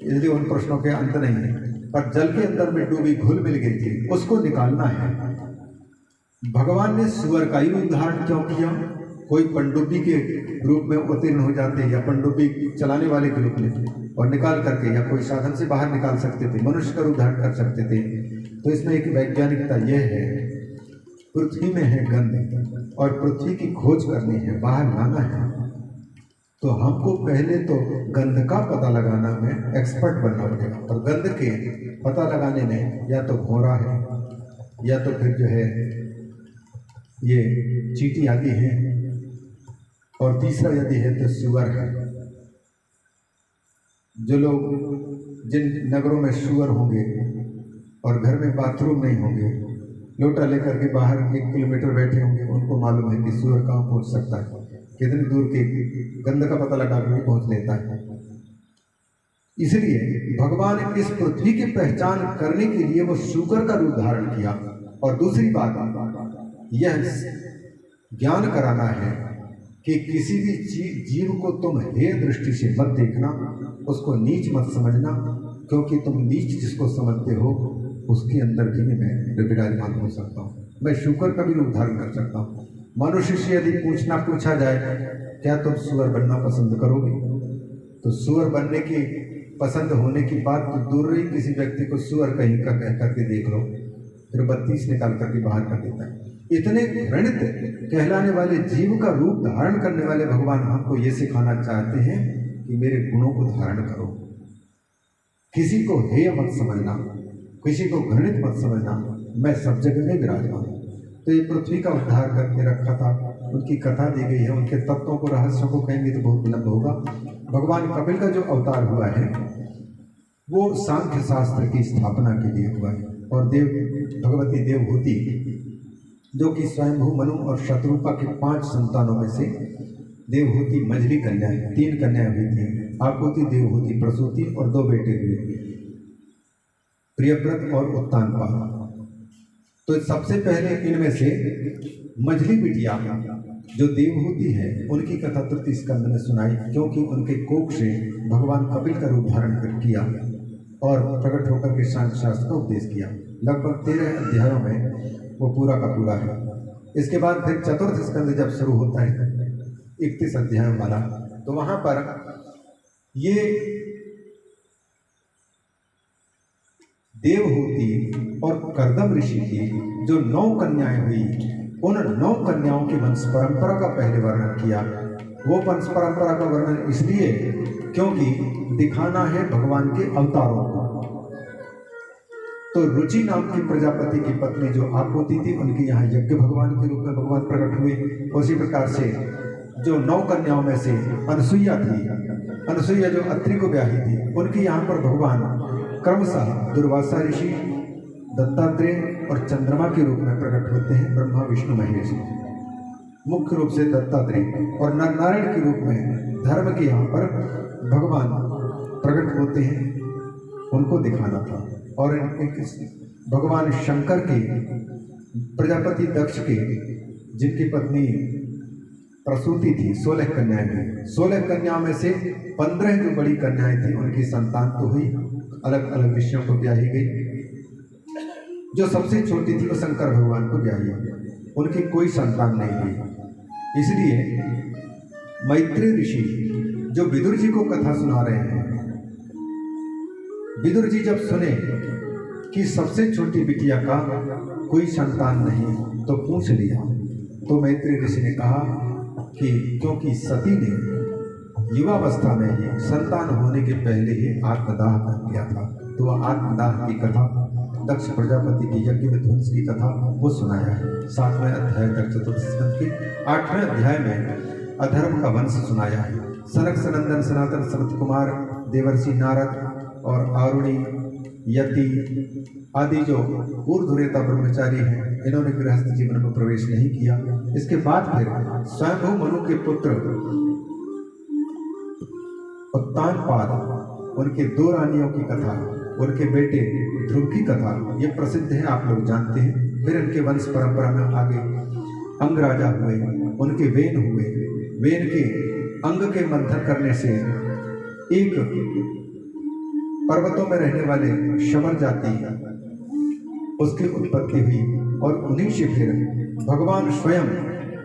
इसलिए उन प्रश्नों के अंत नहीं है। पर जल के अंदर में डूबी घुल मिल गई थी, उसको निकालना है। भगवान ने सुअर का ही रूप धारण क्यों किया? कोई पनडुब्बी के रूप में उत्तीर्ण हो जाते, या पनडुब्बी चलाने वाले के रूप में, और निकाल करके, या कोई साधन से बाहर निकाल सकते थे, मनुष्य का रूप धारण कर सकते थे। तो इसमें एक वैज्ञानिकता यह है, पृथ्वी में है गंध, और पृथ्वी की खोज करनी है, बाहर लाना है। तो हमको पहले तो गंध का पता लगाना में एक्सपर्ट बनना पड़ेगा। और गंध के पता लगाने में या तो घोड़ा है, या तो फिर जो है ये चींटी आदि है, और तीसरा यदि है तो सुअर है। जो लोग, जिन नगरों में सुअर होंगे और घर में बाथरूम नहीं होंगे, लोटा लेकर के बाहर 1 किलोमीटर बैठे होंगे, उनको मालूम है कि सुअर कहाँ पहुँच सकता है, कितनी दूर के गंध का पता लगा कर पहुँच लेता है। इसलिए भगवान ने इस पृथ्वी की पहचान करने के लिए वो सूकर का रूप धारण किया। और दूसरी बात यह ज्ञान कराना है कि किसी भी जीव को तुम हे दृष्टि से मत देखना, उसको नीच मत समझना, क्योंकि तुम नीच जिसको समझते हो उसके अंदर भी मैं विराजमान हो सकता हूँ। मैं शुकर का भी रूप धारण कर सकता हूँ। मनुष्य से यदि पूछा जाए क्या तुम सुअर बनना पसंद करोगे, तो सुअर बनने की पसंद होने की बात तो दूर रही, किसी व्यक्ति को सुअर कहीं का कह करके देख लो, फिर 32 निकाल करके बाहर कर देता है। इतने घृणित कहलाने वाले जीव का रूप धारण करने वाले भगवान हमको ये सिखाना चाहते हैं कि मेरे गुणों को धारण करो। किसी को हेय मत समझना, किसी को घृणित मत समझना, मैं सब जगह में विराजमान हूँ। तो ये पृथ्वी का उद्धार करके रखा था, उनकी कथा दी गई है। उनके तत्वों को, रहस्यों को कहेंगे तो बहुत विलंब होगा। भगवान कपिल का जो अवतार हुआ है वो सांख्य शास्त्र की स्थापना के लिए हुआ है। और भगवती देवहूति जो कि स्वयंभू, मनु और शत्रुपा के 5 संतानों में से देवहूति मझली कन्या है। 3 कन्याएं हुई थी, आकुति, देवहूति, प्रसूति, और 2 बेटे हुए, प्रियव्रत और उत्तानपाद। तो सबसे पहले इनमें से मझली बिटिया जो देवहूति है उनकी कथा तृतीय स्कंद में सुनाई, क्योंकि उनके कोख से भगवान कपिल का रूप धारण किया और प्रकट होकर के सांख्य शास्त्र का उपदेश किया। लगभग 13 अध्यायों में वो पूरा का पूरा है। इसके बाद फिर चतुर्थ स्कंद जब शुरू होता है 31 अध्यायों वाला, तो वहां पर ये देवहूति और कर्दम ऋषि की जो 9 कन्याएं हुई, उन 9 कन्याओं की वंश परंपरा का पहले वर्णन किया। वो वंश परंपरा का वर्णन इसलिए क्योंकि दिखाना है भगवान के अवतारों को। तो रुचि नाम की प्रजापति की पत्नी जो आकृति थी, उनकी यहाँ यज्ञ भगवान के रूप में भगवान प्रकट हुए। उसी प्रकार से जो 9 कन्याओं में से अनसुईया थी, अनसुईया जो अत्रि को ब्याही थी, उनकी यहाँ पर भगवान क्रमशः दुर्वासा ऋषि, दत्तात्रेय और चंद्रमा के रूप में प्रकट होते हैं। ब्रह्मा विष्णु महेश मुख्य रूप से दत्तात्रेय और नर नारायण के रूप में धर्म के यहाँ पर भगवान प्रकट होते हैं, उनको दिखाना था। और भगवान शंकर के प्रजापति दक्ष के जिनकी पत्नी प्रसूति थी, 16 कन्याएं थी। 16 कन्याओं में से 15 जो बड़ी कन्याएं थी उनकी संतान तो हुई, अलग अलग ऋषियों को ब्याही गई। जो सबसे छोटी थी वो शंकर भगवान को ब्याही गई, उनकी कोई संतान नहीं हुई। इसलिए मैत्री ऋषि जो विदुर जी को कथा सुना रहे हैं, विदुर जी जब सुने कि सबसे छोटी बिटिया का कोई संतान नहीं तो पूछ लिया, तो मैत्री ऋषि ने कहा कि क्योंकि सती ने युवावस्था में ही संतान होने के पहले ही आत्मदाह कर दिया था, तो वह आत्मदाह की कथा दक्ष प्रजापति के यज्ञ में ध्वंस की कथा वो सुनाया है। 7वें अध्याय तक चतुर्थ स्कंद के 8वें अध्याय में अधर्म का वंश सुनाया है। सनक सनंदन सनातन सनत कुमार देवर्षि नारद और आरुणि यति आदि जो ऊर्ध्वरेता ब्रह्मचारी हैं, इन्होंने गृहस्थ जीवन में प्रवेश नहीं किया। इसके बाद फिर स्वयंभू मनु के पुत्र उत्तानपाद, उनके 2 रानियों की कथा, उनके बेटे ध्रुव की कथा ये प्रसिद्ध है, आप लोग जानते हैं। फिर इनके वंश परंपरा में आगे अंग राजा हुए, उनके वेन हुए। वेन के अंग के मंथन करने से एक पर्वतों में रहने वाले शमर जाति उसकी उत्पत्ति हुई, और उन्हीं से फिर भगवान स्वयं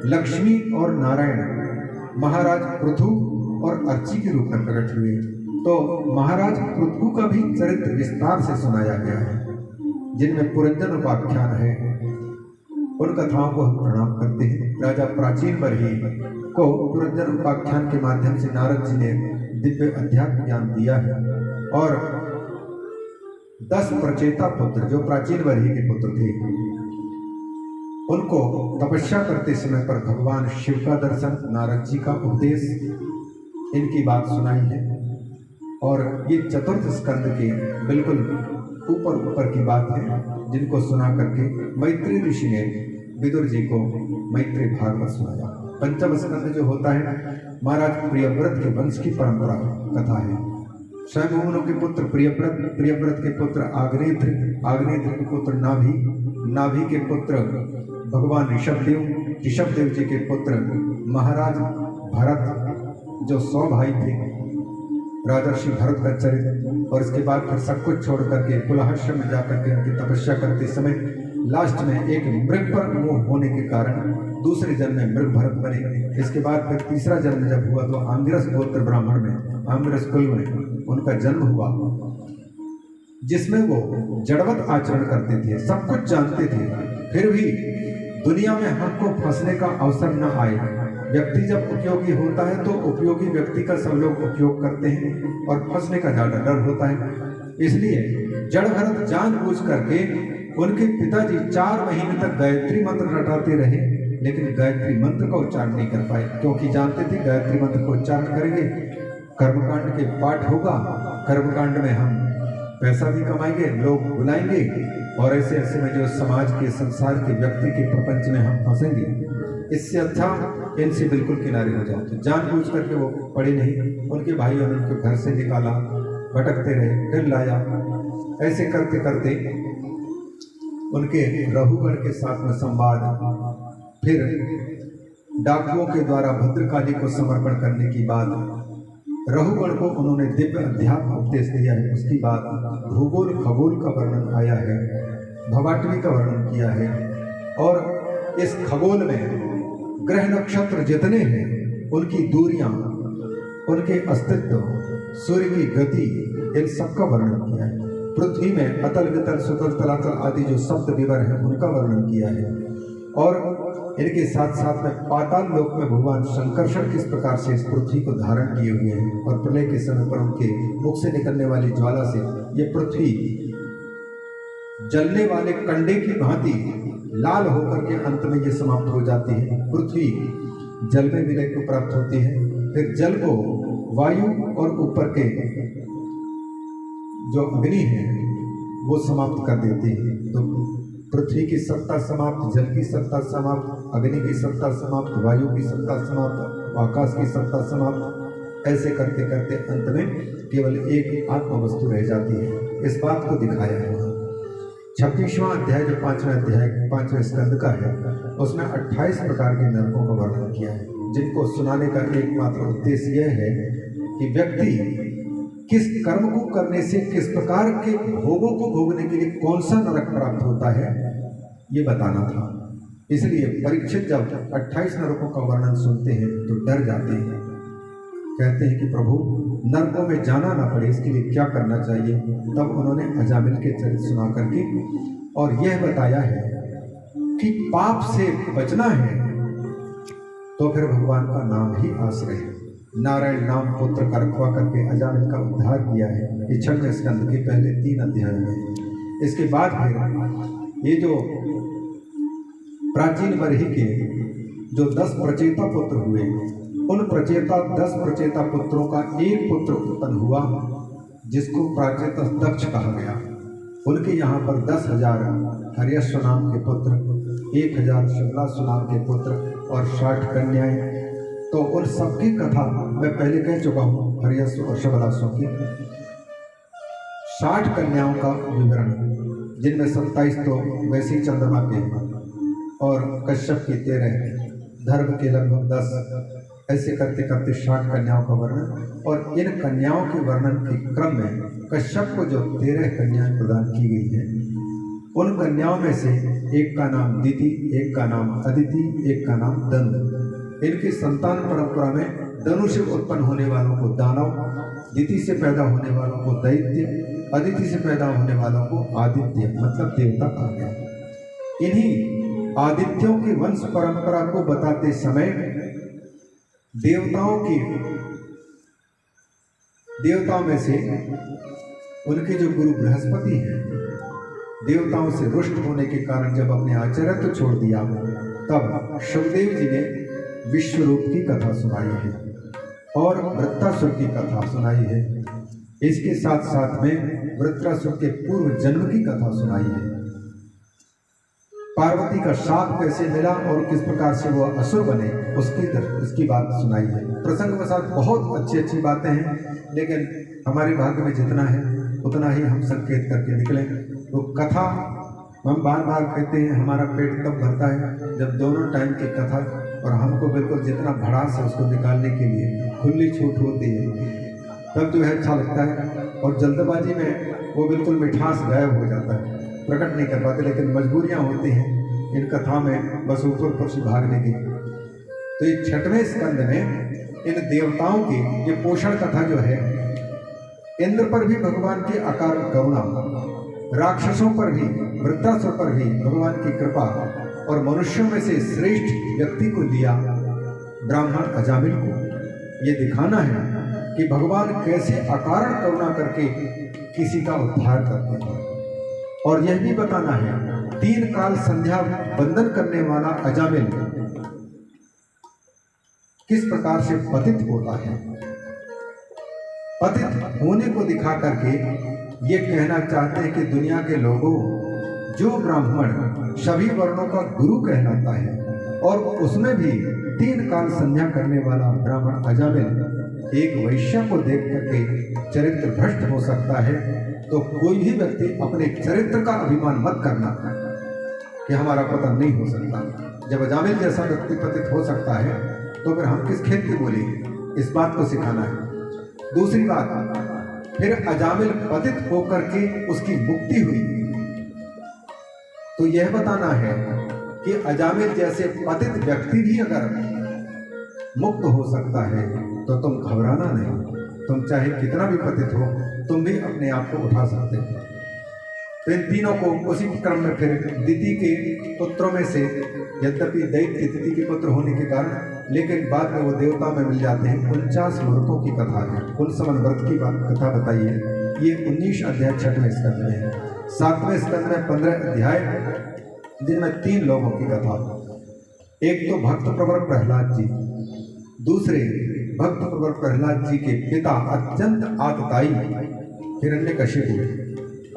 लक्ष्मी और नारायण महाराज पृथु और अर्ची के रूप में प्रकट हुए। तो महाराज पृथु का भी चरित्र विस्तार से सुनाया गया है, जिनमें पुरंजन उपाख्यान है। उन कथाओं को हम प्रणाम करते हैं। राजा प्राचीन बरही को पुरंजन उपाख्यान के माध्यम से नारद जी ने दिव्य अध्यात्म ज्ञान दिया है, और 10 प्रचेता पुत्र जो प्राचीन बरही के पुत्र थे, उनको तपस्या करते समय पर भगवान शिव का दर्शन, नारद जी का उपदेश, इनकी बात सुनाई है। और ये चतुर्थ स्कंद के बिल्कुल ऊपर की बात है, जिनको सुना करके मैत्री ऋषि ने विदुर जी को मैत्री भागवत सुनाया। पंचम स्कंद जो होता है महाराज प्रियव्रत के वंश की परंपरा कथा है। स्वयं के पुत्र प्रियव्रत, प्रियव्रत के पुत्र आग्नेत्र, आग्नेत्र के पुत्र नाभि, नाभि के पुत्र भगवान ऋषभदेव, ऋषभदेव जी के पुत्र महाराज भरत, जो 100 भाई थे, राजर्षि भरत का चरित्र। और इसके बाद फिर सब कुछ छोड़ करके कुलाश्रम में जाकर के उनकी तपस्या करते समय लास्ट में एक मृग पर मोह होने के कारण दूसरे जन्म में मृग भरत बने। इसके बाद फिर तीसरा जन्म जब हुआ तो आंगिरस गोत्र ब्राह्मण में, आंगिरस कुल में उनका जन्म हुआ, जिसमें वो जड़वत आचरण करते थे, सब कुछ जानते थे, फिर भी दुनिया में हमको फंसने का अवसर न आए। व्यक्ति जब उपयोगी होता है तो उपयोगी व्यक्ति का सब लोग उपयोग करते हैं, और फंसने का ज्यादा डर होता है। इसलिए जड़ भरत जानबूझ करके उनके पिताजी 4 महीने तक गायत्री मंत्र रटाते रहे, लेकिन गायत्री मंत्र का उच्चारण नहीं कर पाए, क्योंकि जानते थे गायत्री मंत्र को उच्चारण करेंगे कर्मकांड के पाठ होगा, कर्मकांड में हम पैसा भी कमाएंगे, लोग बुलाएंगे, और ऐसे ऐसे में जो समाज के, संसार के, व्यक्ति के प्रपंच में हम फंसेंगे। इससे अच्छा इनसे बिल्कुल किनारे हो जाओ। तो जानबूझ करके वो पढ़े नहीं, उनके भाइयों ने उनको घर से निकाला, भटकते रहे, फिर लाया। ऐसे करते करते उनके रहुगण के साथ में संवाद, फिर डाकुओं के द्वारा भद्रकाली को समर्पण करने की बात, रहुगण को उन्होंने दिव्य अध्यात्म उपदेश दिया है, उसकी बात, भूगोल खगोल का वर्णन आया है, भवाटवी का वर्णन किया है, और इस खगोल में ग्रह नक्षत्र जितने हैं उनकी दूरियां, उनके अस्तित्व, सूर्य की गति, इन सब का वर्णन किया है। पृथ्वी में अतल वितल सुतल तलातल आदि जो शब्द विवर है उनका वर्णन किया है, और इनके साथ साथ में पाताल लोक में भगवान शंकरषण किस प्रकार से इस पृथ्वी को धारण किए हुए हैं, और प्रलय के समय पर उनके मुख से निकलने वाली ज्वाला से ये पृथ्वी जलने वाले कंडे की भांति लाल होकर के अंत में ये समाप्त हो जाती है। पृथ्वी जल में विलय को प्राप्त होती है, फिर जल को वायु और ऊपर के जो अग्नि है वो समाप्त कर देती है। तो पृथ्वी की सत्ता समाप्त, जल की सत्ता समाप्त, अग्नि की सत्ता समाप्त, वायु की सत्ता समाप्त, आकाश की सत्ता समाप्त, ऐसे करते करते अंत में केवल एक आत्म वस्तु रह जाती है। इस बात को दिखाया है। 26वां अध्याय जो 5वां अध्याय 5वें स्कंद का है, उसमें 28 प्रकार के नरकों का वर्णन किया है, जिनको सुनाने का एकमात्र उद्देश्य यह है कि व्यक्ति किस कर्म को करने से किस प्रकार के भोगों को भोगने के लिए कौन सा नरक प्राप्त होता है, ये बताना था। इसलिए परीक्षित जब 28 नरकों का वर्णन सुनते हैं तो डर जाते हैं, कहते हैं कि प्रभु नरकों में जाना ना पड़े, इसके लिए क्या करना चाहिए। तब उन्होंने अजामिल के चरित्र सुना करके और यह बताया है कि पाप से बचना है तो फिर भगवान का नाम ही आश्रय है। नारायण नाम पुत्र का रखवा करके अजामिल का उद्धार किया है, ये 6वें स्कंद के पहले 3 अध्याय में। इसके बाद फिर ये जो प्राचीन बरही के जो 10 प्रचेता पुत्र हुए, उन 10 प्रचेता पुत्रों का एक पुत्र उत्पन्न हुआ जिसको प्राचेता दक्ष कहा गया। उनके यहाँ पर 10,000 हर्यश्व नाम के पुत्र, 1,000 शबलासु नाम के पुत्र और 60 कन्याएं। तो उन सबकी कथा मैं पहले कह चुका हूँ, हर्यश्व और शबलासु की। 60 कन्याओं का विवरण, जिनमें 27 तो वैसी चंद्रमा के और कश्यप की 13, धर्म के लगभग 10, ऐसे करते करते 60 कन्याओं का वर्णन। और इन कन्याओं के वर्णन के क्रम में कश्यप को जो 13 कन्याएं प्रदान की गई हैं, उन कन्याओं में से एक का नाम दिति, एक का नाम अदिति, एक का नाम दनु। इनकी संतान परंपरा में दनु से उत्पन्न होने वालों को दानव, दिति से पैदा होने वालों को दैत्य, अदिति से पैदा होने वालों को आदित्य मतलब देवता कहा गया। इन्हीं आदित्यों की वंश परंपरा को बताते समय देवताओं में से उनके जो गुरु बृहस्पति हैं, देवताओं से रुष्ट होने के कारण जब अपने आचार्यत्व छोड़ दिया, तब शिवदेव जी ने विश्वरूप की कथा सुनाई है और वृत्रासुर की कथा सुनाई है। इसके साथ साथ में वृत्रासुर के पूर्व जन्म की कथा सुनाई है। पार्वती का शाप कैसे मिला और किस प्रकार से वो असुर बने, उसकी बात सुनाई है। प्रसंगवशात बहुत अच्छी अच्छी बातें हैं, लेकिन हमारे भाग्य में जितना है उतना ही हम संकेत करके निकलें। तो कथा हम बार बार कहते हैं, हमारा पेट तब भरता है जब दोनों टाइम की कथा और हमको बिल्कुल जितना भड़ास है उसको निकालने के लिए खुली छूट होती है, तब जो है अच्छा लगता है। और जल्दबाजी में वो बिल्कुल मिठास गायब हो जाता है, प्रकट नहीं कर पाते। लेकिन मजबूरियां होती हैं इन कथा में बस ऊपर से भागने की। तो ये 6वें स्कंद में इन देवताओं की ये पोषण कथा जो है, इंद्र पर भी भगवान की अकाल करुणा, राक्षसों पर भी, वृत्रासुर पर भी भगवान की कृपा, और मनुष्यों में से श्रेष्ठ व्यक्ति को लिया ब्राह्मण अजामिल को। ये दिखाना है कि भगवान कैसे अकारण करुणा करके किसी का उद्धार करते हैं। और यह भी बताना है 3 काल संध्या वंदन करने वाला अजामिल किस प्रकार से पतित होता है। पतित होने को दिखा करके ये कहना चाहते हैं कि दुनिया के लोगों, जो ब्राह्मण सभी वर्णों का गुरु कहलाता है और उसमें भी 3 काल संध्या करने वाला ब्राह्मण अजामिल एक वैश्य को देख करके चरित्र भ्रष्ट हो सकता है, तो कोई भी व्यक्ति अपने चरित्र का अभिमान मत करना। कि हमारा पतन नहीं हो सकता। जब अजामिल जैसा व्यक्ति पतित हो सकता है तो फिर हम किस खेत की बोली, इस बात को सिखाना है। दूसरी बात, फिर अजामिल पतित होकर के उसकी मुक्ति हुई तो यह बताना है कि अजामिल जैसे पतित व्यक्ति भी अगर मुक्त हो सकता है तो तुम घबराना नहीं। तुम चाहे कितना भी पतित हो, तुम भी अपने आप को उठा सकते हो। तो इन तीनों को उसी क्रम में फिर दिति के पुत्रों में से, यद्यपि दैत्य दिति के पुत्र होने के कारण, लेकिन बाद में वो देवता में मिल जाते हैं। 49 व्रतों की कथा है। 49 व्रत की कथा बताई है। ये 19 अध्याय 6वें स्कंद में है। 7वें स्कंद में 15 अध्याय जिनमें 3 लोगों की कथा। एक तो भक्त प्रवर प्रहलाद जी, दूसरे भक्त प्रवर प्रहलाद जी के पिता अत्यंत आतताई हिरण्यकशिपु,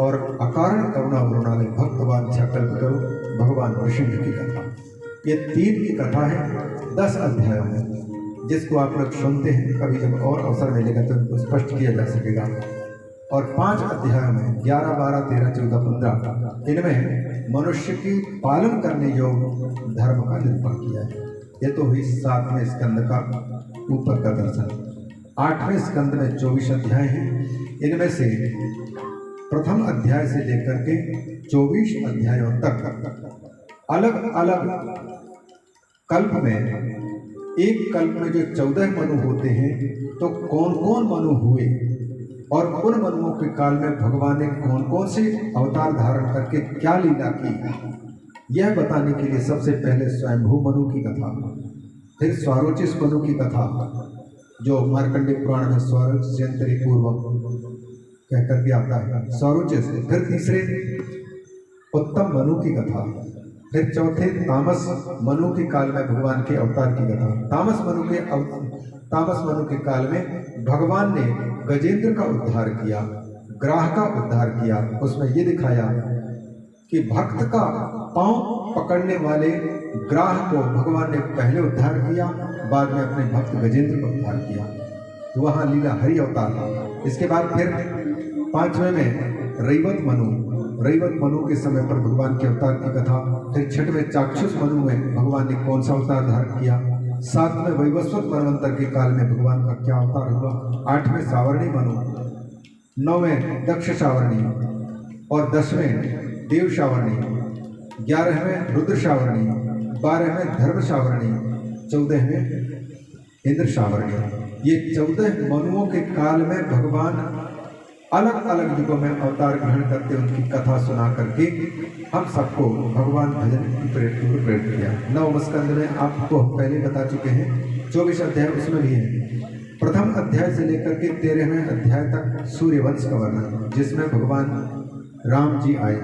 और अकारण करुणा वरुणालय भक्तवान कल्प करो भगवान नृसिंह की कथा। ये 3 की कथा है 10 अध्यायों में, जिसको आप लोग सुनते हैं। कभी जब और अवसर मिलेगा तो इनको स्पष्ट किया जा सकेगा। और 5 अध्यायों में 11, 12, 13, 14, 15 इनमें मनुष्य की पालन करने योग्य धर्म का निरूपण किया है। ये तो हुई 7वें स्कंद का ऊपर का दर्शन। 8वें स्कंद में 24 अध्याय हैं। इनमें से प्रथम अध्याय से लेकर के 24 अध्यायों तक अलग अलग कल्प में, एक कल्प में जो 14 मनु होते हैं तो कौन कौन मनु हुए और उन मनुओं के काल में भगवान ने कौन कौन से अवतार धारण करके क्या लीला की, यह बताने के लिए सबसे पहले स्वयंभू मनु की कथा, फिर स्वारोचिष मनु की कथा जो मार्कंडेय पुराण में स्वारोचिषयंतरि पूर्वम कहकर के आता है, स्वारोचिष। फिर तीसरे उत्तम मनु की कथा, फिर चौथे तामस मनु के काल में भगवान के अवतार की कथा। तामस मनु के काल में भगवान ने गजेंद्र का उद्धार किया, ग्राह का उद्धार किया। उसमें ये दिखाया कि भक्त का पांव पकड़ने वाले ग्राह को भगवान ने पहले उद्धार किया, बाद में अपने भक्त गजेंद्र को उद्धार किया। तो वहाँ लीला हरि अवतार। इसके बाद फिर 5वें में रैवत मनु के समय पर भगवान के अवतार की कथा। फिर 6वें चाक्षुष मनु में भगवान ने कौन सा अवतार धारण किया। 7वें वैवस्वत मनवंतर के काल में भगवान का क्या अवतार हुआ। 8वें सावर्णी मनु, 9वें दक्ष सावर्णी और 10वें देव सावर्णी, 11वें रुद्र सावर्णी, 12वें धर्म सावर्णी, 14वें इंद्र सावर्णी। ये 14 मनुओं के काल में भगवान अलग अलग युगों में अवतार ग्रहण करके उनकी कथा सुना करके हम सबको भगवान भजन की प्रेरित किया। 9वें स्कंद में आपको पहले बता चुके हैं, 24 अध्याय उसमें भी है। प्रथम अध्याय से लेकर के 13वें अध्याय तक सूर्यवंश का वर्णन, जिसमें भगवान राम जी आए,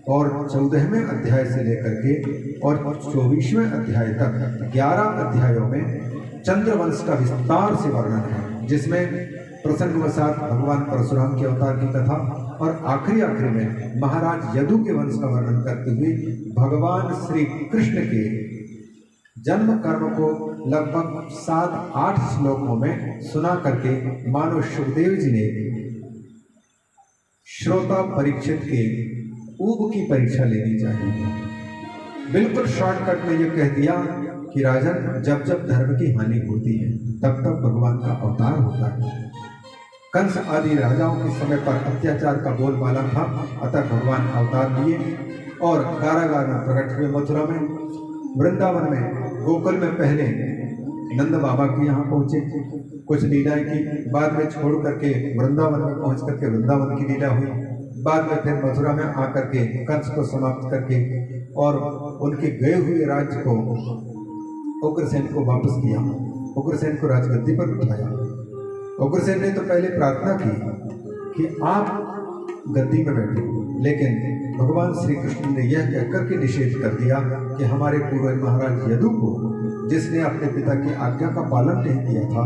और 14वें अध्याय से लेकर के और 24वें अध्याय तक 11 अध्यायों में चंद्रवंश का विस्तार से वर्णन है, जिसमें प्रसंगवशात भगवान परशुराम के अवतार की कथा और आखिरी में महाराज यदु के वंश का वर्णन करते हुए भगवान श्री कृष्ण के जन्म कर्म को लगभग 7-8 श्लोकों में सुना करके मानो सुखदेव जी ने श्रोता परीक्षित के ऊब की परीक्षा लेनी चाहिए। बिल्कुल शॉर्टकट में ये कह दिया कि राजन, जब जब धर्म की हानि होती है तब तब भगवान का अवतार होता है। कंस आदि राजाओं के समय पर अत्याचार का बोलबाला था, अतः भगवान अवतार लिए और कारागार में प्रकट हुए। मथुरा में, वृंदावन में, गोकुल में पहले नंद बाबा के यहाँ पहुँचे, कुछ लीलाएं की, बाद में छोड़ करके वृंदावन में पहुँच करके वृंदावन की लीला हुई। बाद में फिर मथुरा में आकर के कंस को समाप्त करके और उनके गए हुए राज्य को उग्रसेन को वापस किया, उग्रसेन को राजगद्दी पर उठाया। उग्रसेन ने तो पहले प्रार्थना की कि आप गद्दी में बैठे, लेकिन भगवान श्री कृष्ण ने यह कहकर के निषेध कर दिया कि हमारे पूर्वज महाराज यदु को, जिसने अपने पिता की आज्ञा का पालन नहीं किया था,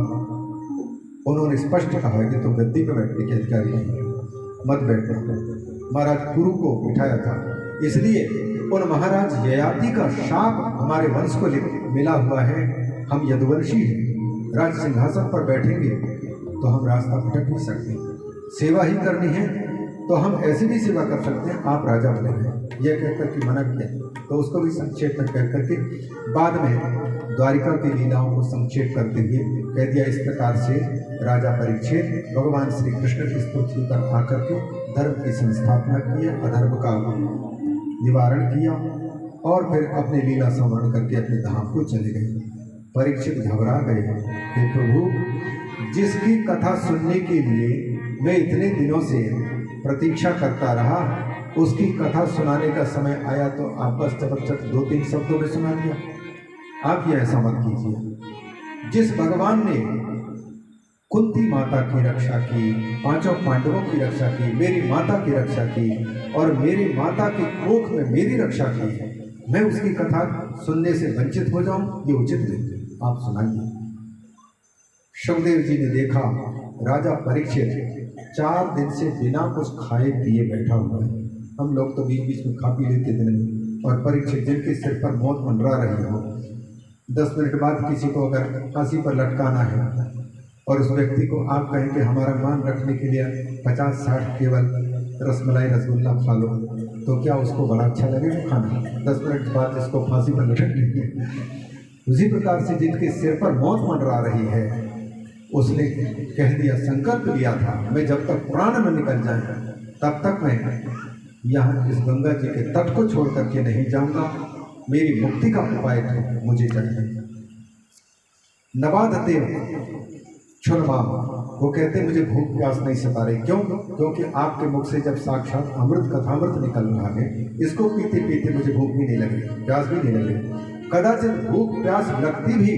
उन्होंने स्पष्ट कहा कि तुम गद्दी पर बैठने के अधिकारी नहीं, मत बैठना। महाराज कुरु को बिठाया था, इसलिए उन महाराज ययाति का शाप हमारे वंश को मिला हुआ है। हम यदुवंशी हैं, राज सिंहासन पर बैठेंगे तो हम रास्ता भटक नहीं सकते। सेवा ही करनी है तो हम ऐसी भी सेवा कर सकते हैं, आप राजा बने हैं, यह कहकर के मना किया। तो उसको भी संक्षेप में कह करके बाद में द्वारिका की लीलाओं को संक्षेप करते हुए कह दिया। इस प्रकार से राजा परीक्षित भगवान श्री कृष्ण की स्तुति पर आकर के धर्म की संस्थापना की, अधर्म का निवारण किया और फिर अपने लीला संवरण करके अपने धाम को चले गए। परीक्षित घबरा गए कि प्रभु, जिसकी कथा सुनने के लिए मैं इतने दिनों से प्रतीक्षा करता रहा, उसकी कथा सुनाने का समय आया तो आप बस चपचप 2-3 शब्दों में सुना दिया। आप ये ऐसा मत कीजिए। जिस भगवान ने कुंती माता की रक्षा की, 5 पांडवों की रक्षा की, मेरी माता की रक्षा की और मेरी माता की कोख में मेरी रक्षा की, मैं उसकी कथा सुनने से वंचित हो जाऊं, ये उचित नहीं। आप सुनाइए। शुकदेव जी ने देखा राजा परीक्षित 4 दिन से बिना कुछ खाए पिए बैठा हुआ है। हम लोग तो बीच बीच में खा पी लेते दिन में, और परीक्षित जिनके सिर पर मौत मंडरा रही हो, 10 मिनट बाद किसी को अगर फांसी पर लटकाना है और उस व्यक्ति को आप कहें कि हमारा मान रखने के लिए 50-60 केवल रसमलाई रसगुल्ला खा लो, तो क्या उसको बड़ा अच्छा लगेगा खाना? 10 मिनट बाद इसको फांसी पर लटक देंगे। उसी प्रकार से जिनके सिर पर मौत मंडरा रही है, उसने कह दिया, संकल्प लिया था, मैं जब तक प्राण न निकल जाए तब तक मैं यहाँ इस गंगा जी के तट को छोड़ करके नहीं जाऊंगा। मेरी मुक्ति का उपाय तो मुझे चाहिए। नवादते क्षुरमा, वो कहते मुझे भूख प्यास नहीं सता रही। क्यों? क्योंकि आपके मुख से जब साक्षात अमृत कथामृत निकल रहा है, इसको पीते पीते मुझे भूख भी नहीं लगी, प्यास भी नहीं लगी। कदाचित भूख प्यास लगती भी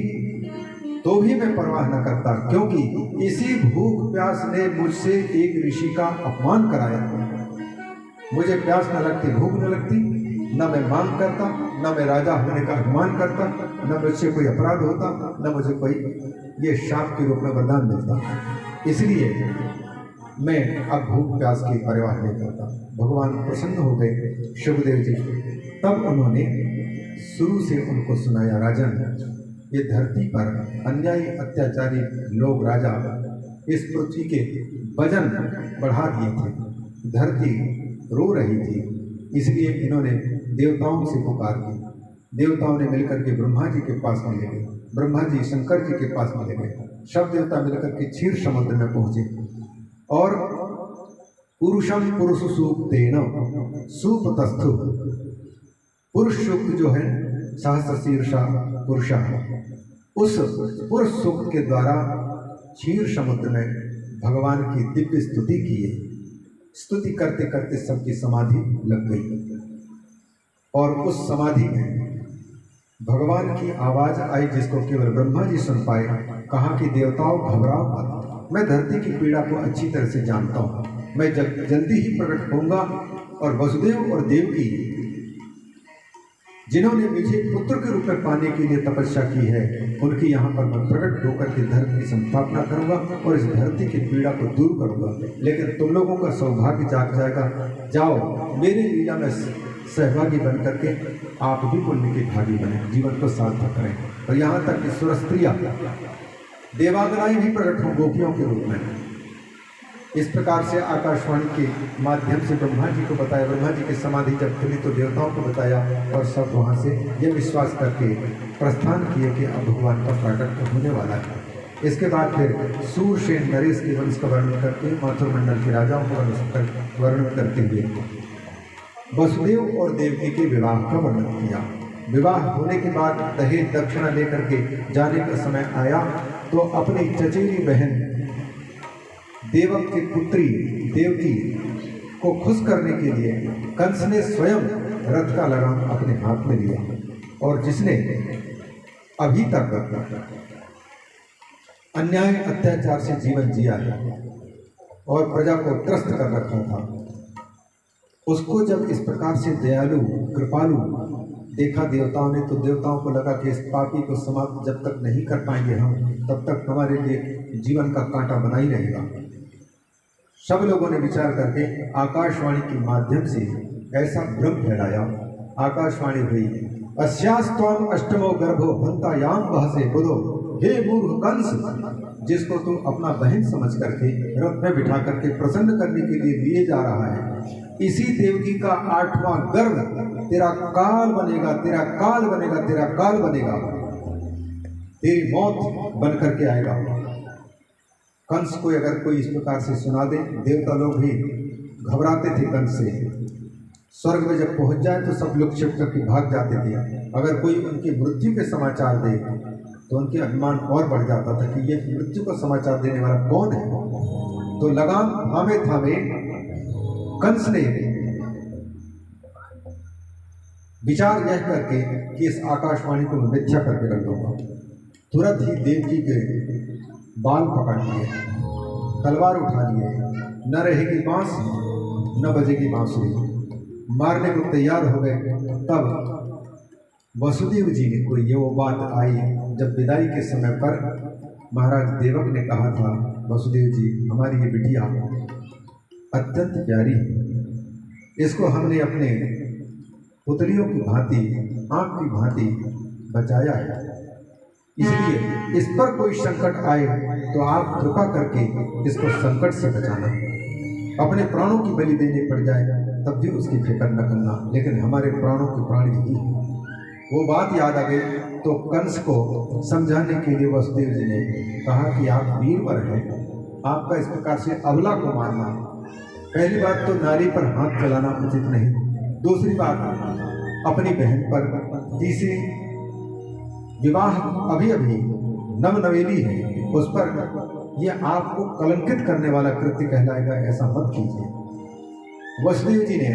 तो भी मैं परवाह न करता, क्योंकि इसी भूख प्यास ने मुझसे एक ऋषि का अपमान कराया। मुझे प्यास न लगती, भूख न लगती, न मैं मांग करता, न मैं राजा होने का अभिमान करता, न मुझसे कोई अपराध होता, न मुझे कोई ये शाप के रूप में वरदान मिलता। इसलिए मैं अब भूख प्यास की परवाह नहीं करता। भगवान प्रसन्न हो गए शुकदेव जी। तब उन्होंने शुरू से उनको सुनाया, राजन, ये धरती पर अन्यायी अत्याचारी लोग राजा इस पृथ्वी के वजन बढ़ा दिए थे, धरती रो रही थी, इसलिए इन्होंने देवताओं से पुकार की। देवताओं ने मिलकर के ब्रह्मा जी के पास मिले गए, ब्रह्मा जी शंकर जी के पास मिले गए, सब देवता मिलकर के क्षीर समुद्र में पहुंचे और पुरुषम पुरुष सूक्तेन सुपतस्थु, पुरुष सूक्त जो है सहस्र शीर्षा पुरुषा, उस पुरुष सूक्त के द्वारा क्षीर समुद्र में भगवान की दिव्य स्तुति की है। स्तुति करते करते सबकी समाधि लग गई और उस समाधि में भगवान की आवाज आई, जिसको केवल ब्रह्मा जी सुन पाए। कहा कि देवताओं, घबराओ मत, मैं धरती की पीड़ा को अच्छी तरह से जानता हूँ, मैं जल्दी ही प्रकट होऊंगा और वसुदेव और देवकी जिन्होंने मुझे पुत्र के रूप में पाने के लिए तपस्या की है, उनकी यहाँ पर मैं प्रकट होकर के धर्म की संस्थापना करूँगा और इस धरती की पीड़ा को दूर करूँगा। लेकिन तुम लोगों का सौभाग्य जाग जाएगा, जाओ मेरे लीला में सहभागी बन करके आप भी पुण्य के भागी बने, जीवन को सार्थक करें। और यहाँ तक कि सुर स्त्रियाँ देवागनाएं भी प्रकट हों गोपियों के रूप में। इस प्रकार से आकाशवाणी के माध्यम से ब्रह्मा जी को बताया, ब्रह्मा जी की समाधि जब खुली तो देवताओं को बताया और सब वहाँ से ये विश्वास करके प्रस्थान किए कि अब भगवान का प्राकट्य होने वाला है। इसके बाद फिर सूरसेन नरेश के वंश का वर्णन करके, माथुर मंडल के राजाओं का वर्णन करते हुए वसुदेव और देवकी के विवाह का वर्णन किया। विवाह होने के बाद दहेज दक्षिणा लेकर के जाने का समय आया तो अपनी चचेरी बहन देवक की पुत्री देवकी को खुश करने के लिए कंस ने स्वयं रथ का लगाम अपने हाथ में लिया, और जिसने अभी तक अन्याय अत्याचार से जीवन जिया है और प्रजा को त्रस्त कर रखा था, उसको जब इस प्रकार से दयालु कृपालु देखा देवताओं ने, तो देवताओं को लगा कि इस पापी को समाप्त जब तक नहीं कर पाएंगे हम, तब तक हमारे लिए जीवन का कांटा बना ही रहेगा। सब लोगों ने विचार करके आकाशवाणी के माध्यम से ऐसा भ्रम फैलाया। आकाशवाणी हुई, अस्यास्त्वम अष्टमो गर्भो हंतायाम बहसे बुधो, हे मूर्ख कंस, जिसको तू अपना बहन समझ करके रथ में बिठा करके प्रसन्न करने के लिए लिए जा रहा है, इसी देवकी का 8वां गर्भ तेरा काल बनेगा, तेरा काल बनेगा, तेरा काल बनेगा, तेरी मौत बन करके आएगा। कंस को अगर कोई इस प्रकार से सुना दे, देवता लोग भी घबराते थे कंस से। स्वर्ग में जब पहुंच जाए तो सब लोग छिप करके भाग जाते थे। अगर कोई उनकी मृत्यु के समाचार दे तो उनके अभिमान और बढ़ जाता था कि ये मृत्यु का समाचार देने वाला कौन है। तो लगाम थामे थामे कंस ने विचार यह करके कि इस आकाशवाणी को मिथ्या करके रख दूंगा, तुरंत ही देवकी के बाल पकड़ लिए, तलवार उठा लिए, न रहेगी बांस न बजेगी बांसुरी, मारने को तैयार हो गए। तब वसुदेव जी ने कोई ये वो बात आई जब विदाई के समय पर महाराज देवक ने कहा था, वसुदेव जी हमारी ये बिटिया अत्यंत प्यारी है, इसको हमने अपने पुतलियों की भांति, आँख की भांति बचाया है, इसलिए इस पर कोई संकट आए तो आप कृपा करके इसको संकट से बचाना। अपने प्राणों की बलि देनी पड़ जाए तब भी उसकी फिक्र न करना, लेकिन हमारे प्राणों की प्राण यही है। वो बात याद आ गई तो कंस को समझाने के लिए वसुदेव जी ने कहा कि आप वीरवर हैं, आपका इस प्रकार से अबला को मारना, पहली बात तो नारी पर हाथ चलाना उचित नहीं, दूसरी बात अपनी बहन पर, तीसरी विवाह अभी अभी नवनवेली है उस पर यह आपको कलंकित करने वाला कृत्य कहलाएगा, ऐसा मत कीजिए। वसुदेव जी ने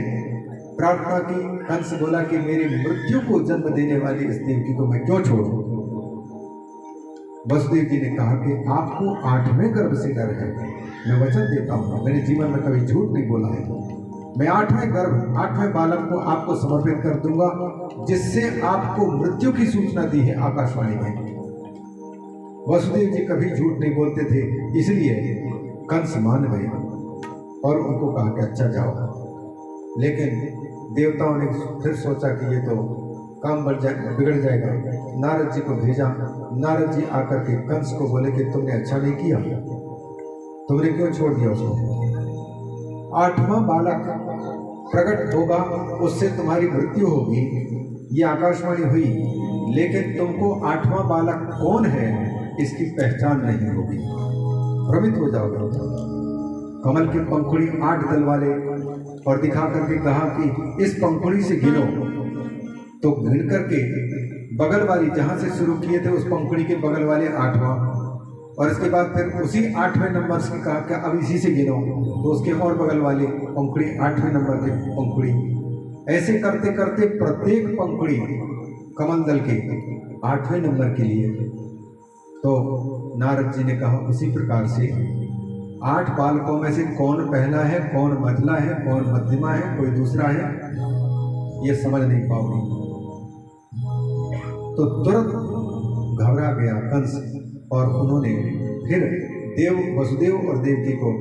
प्रार्थना की। कंस बोला कि मेरी मृत्यु को जन्म देने वाली इस देवकी को मैं क्यों छोड़ूं? वसुदेव जी ने कहा कि आपको 8वें गर्भ से डर है, मैं वचन देता हूँ, मैंने जीवन में कभी झूठ नहीं बोला है, मैं 8वें गर्भ 8वें बालक को आपको समर्पित कर दूंगा, जिससे आपको मृत्यु की सूचना दी है आकाशवाणी में। वसुदेव जी कभी झूठ नहीं बोलते थे, इसलिए कंस मान गए और उनको कहा कि अच्छा जाओ। लेकिन देवताओं ने फिर सोचा कि ये तो काम बिगड़ जाएगा, नारद जी को भेजा। नारद जी आकर के कंस को बोले कि तुमने अच्छा नहीं किया, तुमने क्यों छोड़ दिया उसको? 8वां बालक प्रकट होगा, उससे तुम्हारी मृत्यु होगी, ये आकाशवाणी हुई, लेकिन तुमको 8वां बालक कौन है इसकी पहचान नहीं होगी, भ्रमित हो जाओगे। कमल की पंखुड़ी 8 दल वाले और दिखा करके कहा कि इस पंखुड़ी से गिनो, तो गिन करके बगल वाली जहां से शुरू किए थे उस पंखुड़ी के बगल वाले 8वां, और इसके बाद फिर उसी 8वें नंबर से कहा कि अब इसी से गिनो, तो उसके और बगल वाले पंखुड़ी 8वें नंबर के पंखुड़ी। ऐसे करते करते प्रत्येक पंखुड़ी कमल दल के 8वें नंबर के लिए। तो नारद जी ने कहा उसी प्रकार से 8 बालकों में से कौन पहला है, कौन मझला है, कौन मध्यमा है, कोई दूसरा है, ये समझ नहीं पाओगे। तो तुरंत घबरा गया कंस और उन्होंने फिर वसुदेव और देवकी को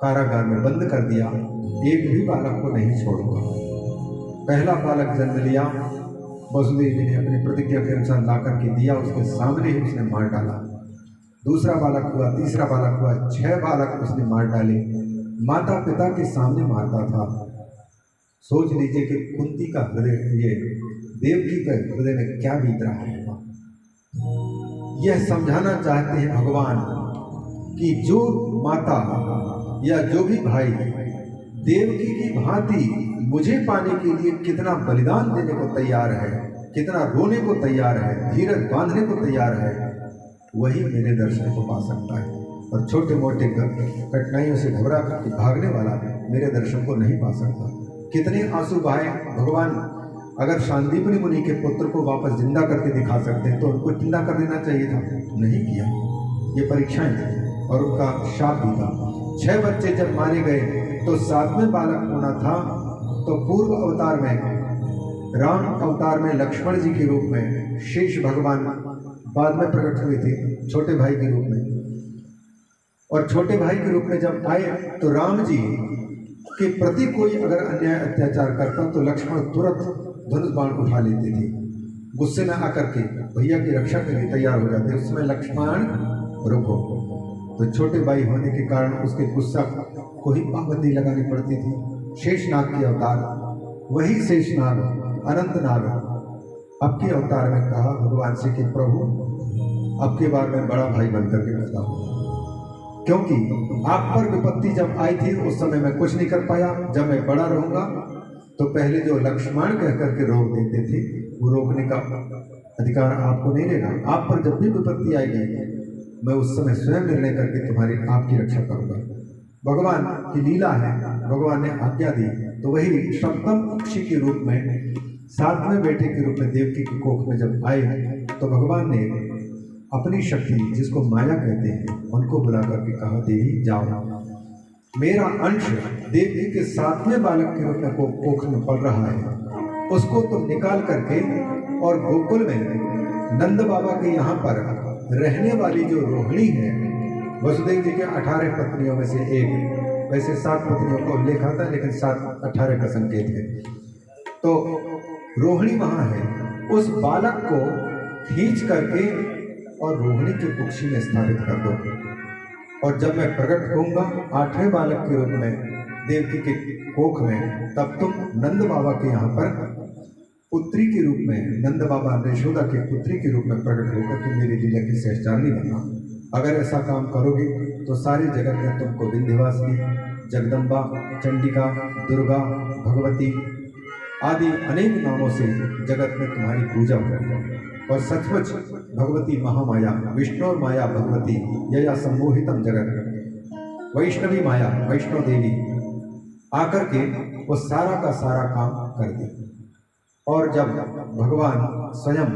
कारागार में बंद कर दिया, एक भी बालक को नहीं छोड़ूंगा। पहला बालक जन्म लिया, वसुदेव जी ने अपनी प्रतिज्ञा के अनुसार ला करके दिया, उसके सामने ही उसने मार डाला। दूसरा बालक हुआ, तीसरा बालक हुआ, 6 बालक उसने मार डाले, माता पिता के सामने मारता था। सोच लीजिए कि कुंती का हृदय, ये देवकी के हृदय में क्या बीत रहा होगा। यह समझाना चाहते हैं भगवान कि जो माता या जो भी भाई देवकी की भांति मुझे पाने के लिए कितना बलिदान देने को तैयार है, कितना रोने को तैयार है, धीरज बांधने को तैयार है, वही मेरे दर्शन को पा सकता है। और छोटे मोटे कठिनाइयों से घबरा करके भागने वाला मेरे दर्शन को नहीं पा सकता। कितने आंसू बहाए भगवान। अगर शांतिपुनी मुनि के पुत्र को वापस जिंदा करके दिखा सकते हैं तो उनको जिंदा कर देना चाहिए था, नहीं किया। ये परीक्षाएं थी और उनका शाप भी था। 6 बच्चे जब मारे गए तो 7वें बालक होना था, तो पूर्व अवतार में, राम अवतार में लक्ष्मण जी के रूप में शेष भगवान बाद में प्रकट हुए थे छोटे भाई के रूप में। और छोटे भाई के रूप में जब आए तो राम जी के प्रति कोई अगर अन्याय अत्याचार करता तो लक्ष्मण तुरंत धनुष बाण उठा लेते थे, गुस्से में आकर के भैया की रक्षा के लिए तैयार हो जाते। उस समय लक्ष्मण रुको, तो छोटे भाई होने के कारण उसके गुस्सा को ही पाबंदी लगानी पड़ती थी। शेषनाग के अवतार, वही शेषनाग अनंतनाग अब के अवतार में कहा भगवान से कि प्रभु अब के बार मैं बड़ा भाई बनकर के मिलता हूँ, क्योंकि आप पर विपत्ति जब आई थी उस समय मैं कुछ नहीं कर पाया। जब मैं बड़ा रहूंगा तो पहले जो लक्ष्मण कह करके रोक देते थे वो रोकने का अधिकार आपको नहीं रहेगा। आप पर जब भी विपत्ति आएगी मैं उस समय स्वयं निर्णय करके तुम्हारी आपकी रक्षा करूंगा। भगवान की लीला है, भगवान ने आज्ञा दी तो वही सप्तम पक्षी के रूप में, सातवें बेटे के रूप में देवकी की कोख में जब आए तो भगवान ने अपनी शक्ति जिसको माया कहते हैं उनको बुला करके कहा देवी जाओ, मेरा अंश देवकी के सातवें बालक के रूप में कोख में पड़ रहा है, उसको तुम निकाल करके और गोकुल में नंद बाबा के यहाँ पर रहने वाली जो रोहिणी है, वसुदेव जी के 18 पत्नियों में से एक, वैसे 7 पत्नियों का उल्लेख आता है लेकिन 18 का संकेत है, तो रोहिणी वहाँ है, उस बालक को खींच करके और रोहिणी के कुक्षी में स्थापित कर दो। और जब मैं प्रकट होऊंगा 8वें बालक के रूप में देवकी के कोख में, तब तुम नंद बाबा के यहाँ पर पुत्री के रूप में, नंद बाबा यशोदा के पुत्री के रूप में प्रकट होकर के मेरी लीला की सहचारणी बनना। अगर ऐसा काम करोगे तो सारे जगत में तुमको विंध्यवासिनी, जगदम्बा, चंडिका, दुर्गा, भगवती आदि अनेक नामों से जगत में तुम्हारी पूजा होगी। और सचमुच भगवती महामाया, विष्णु और माया भगवती यया सम्मोहितम जगत, वैष्णवी माया, वैष्णो देवी आकर के वो सारा का सारा काम कर दी। और जब भगवान स्वयं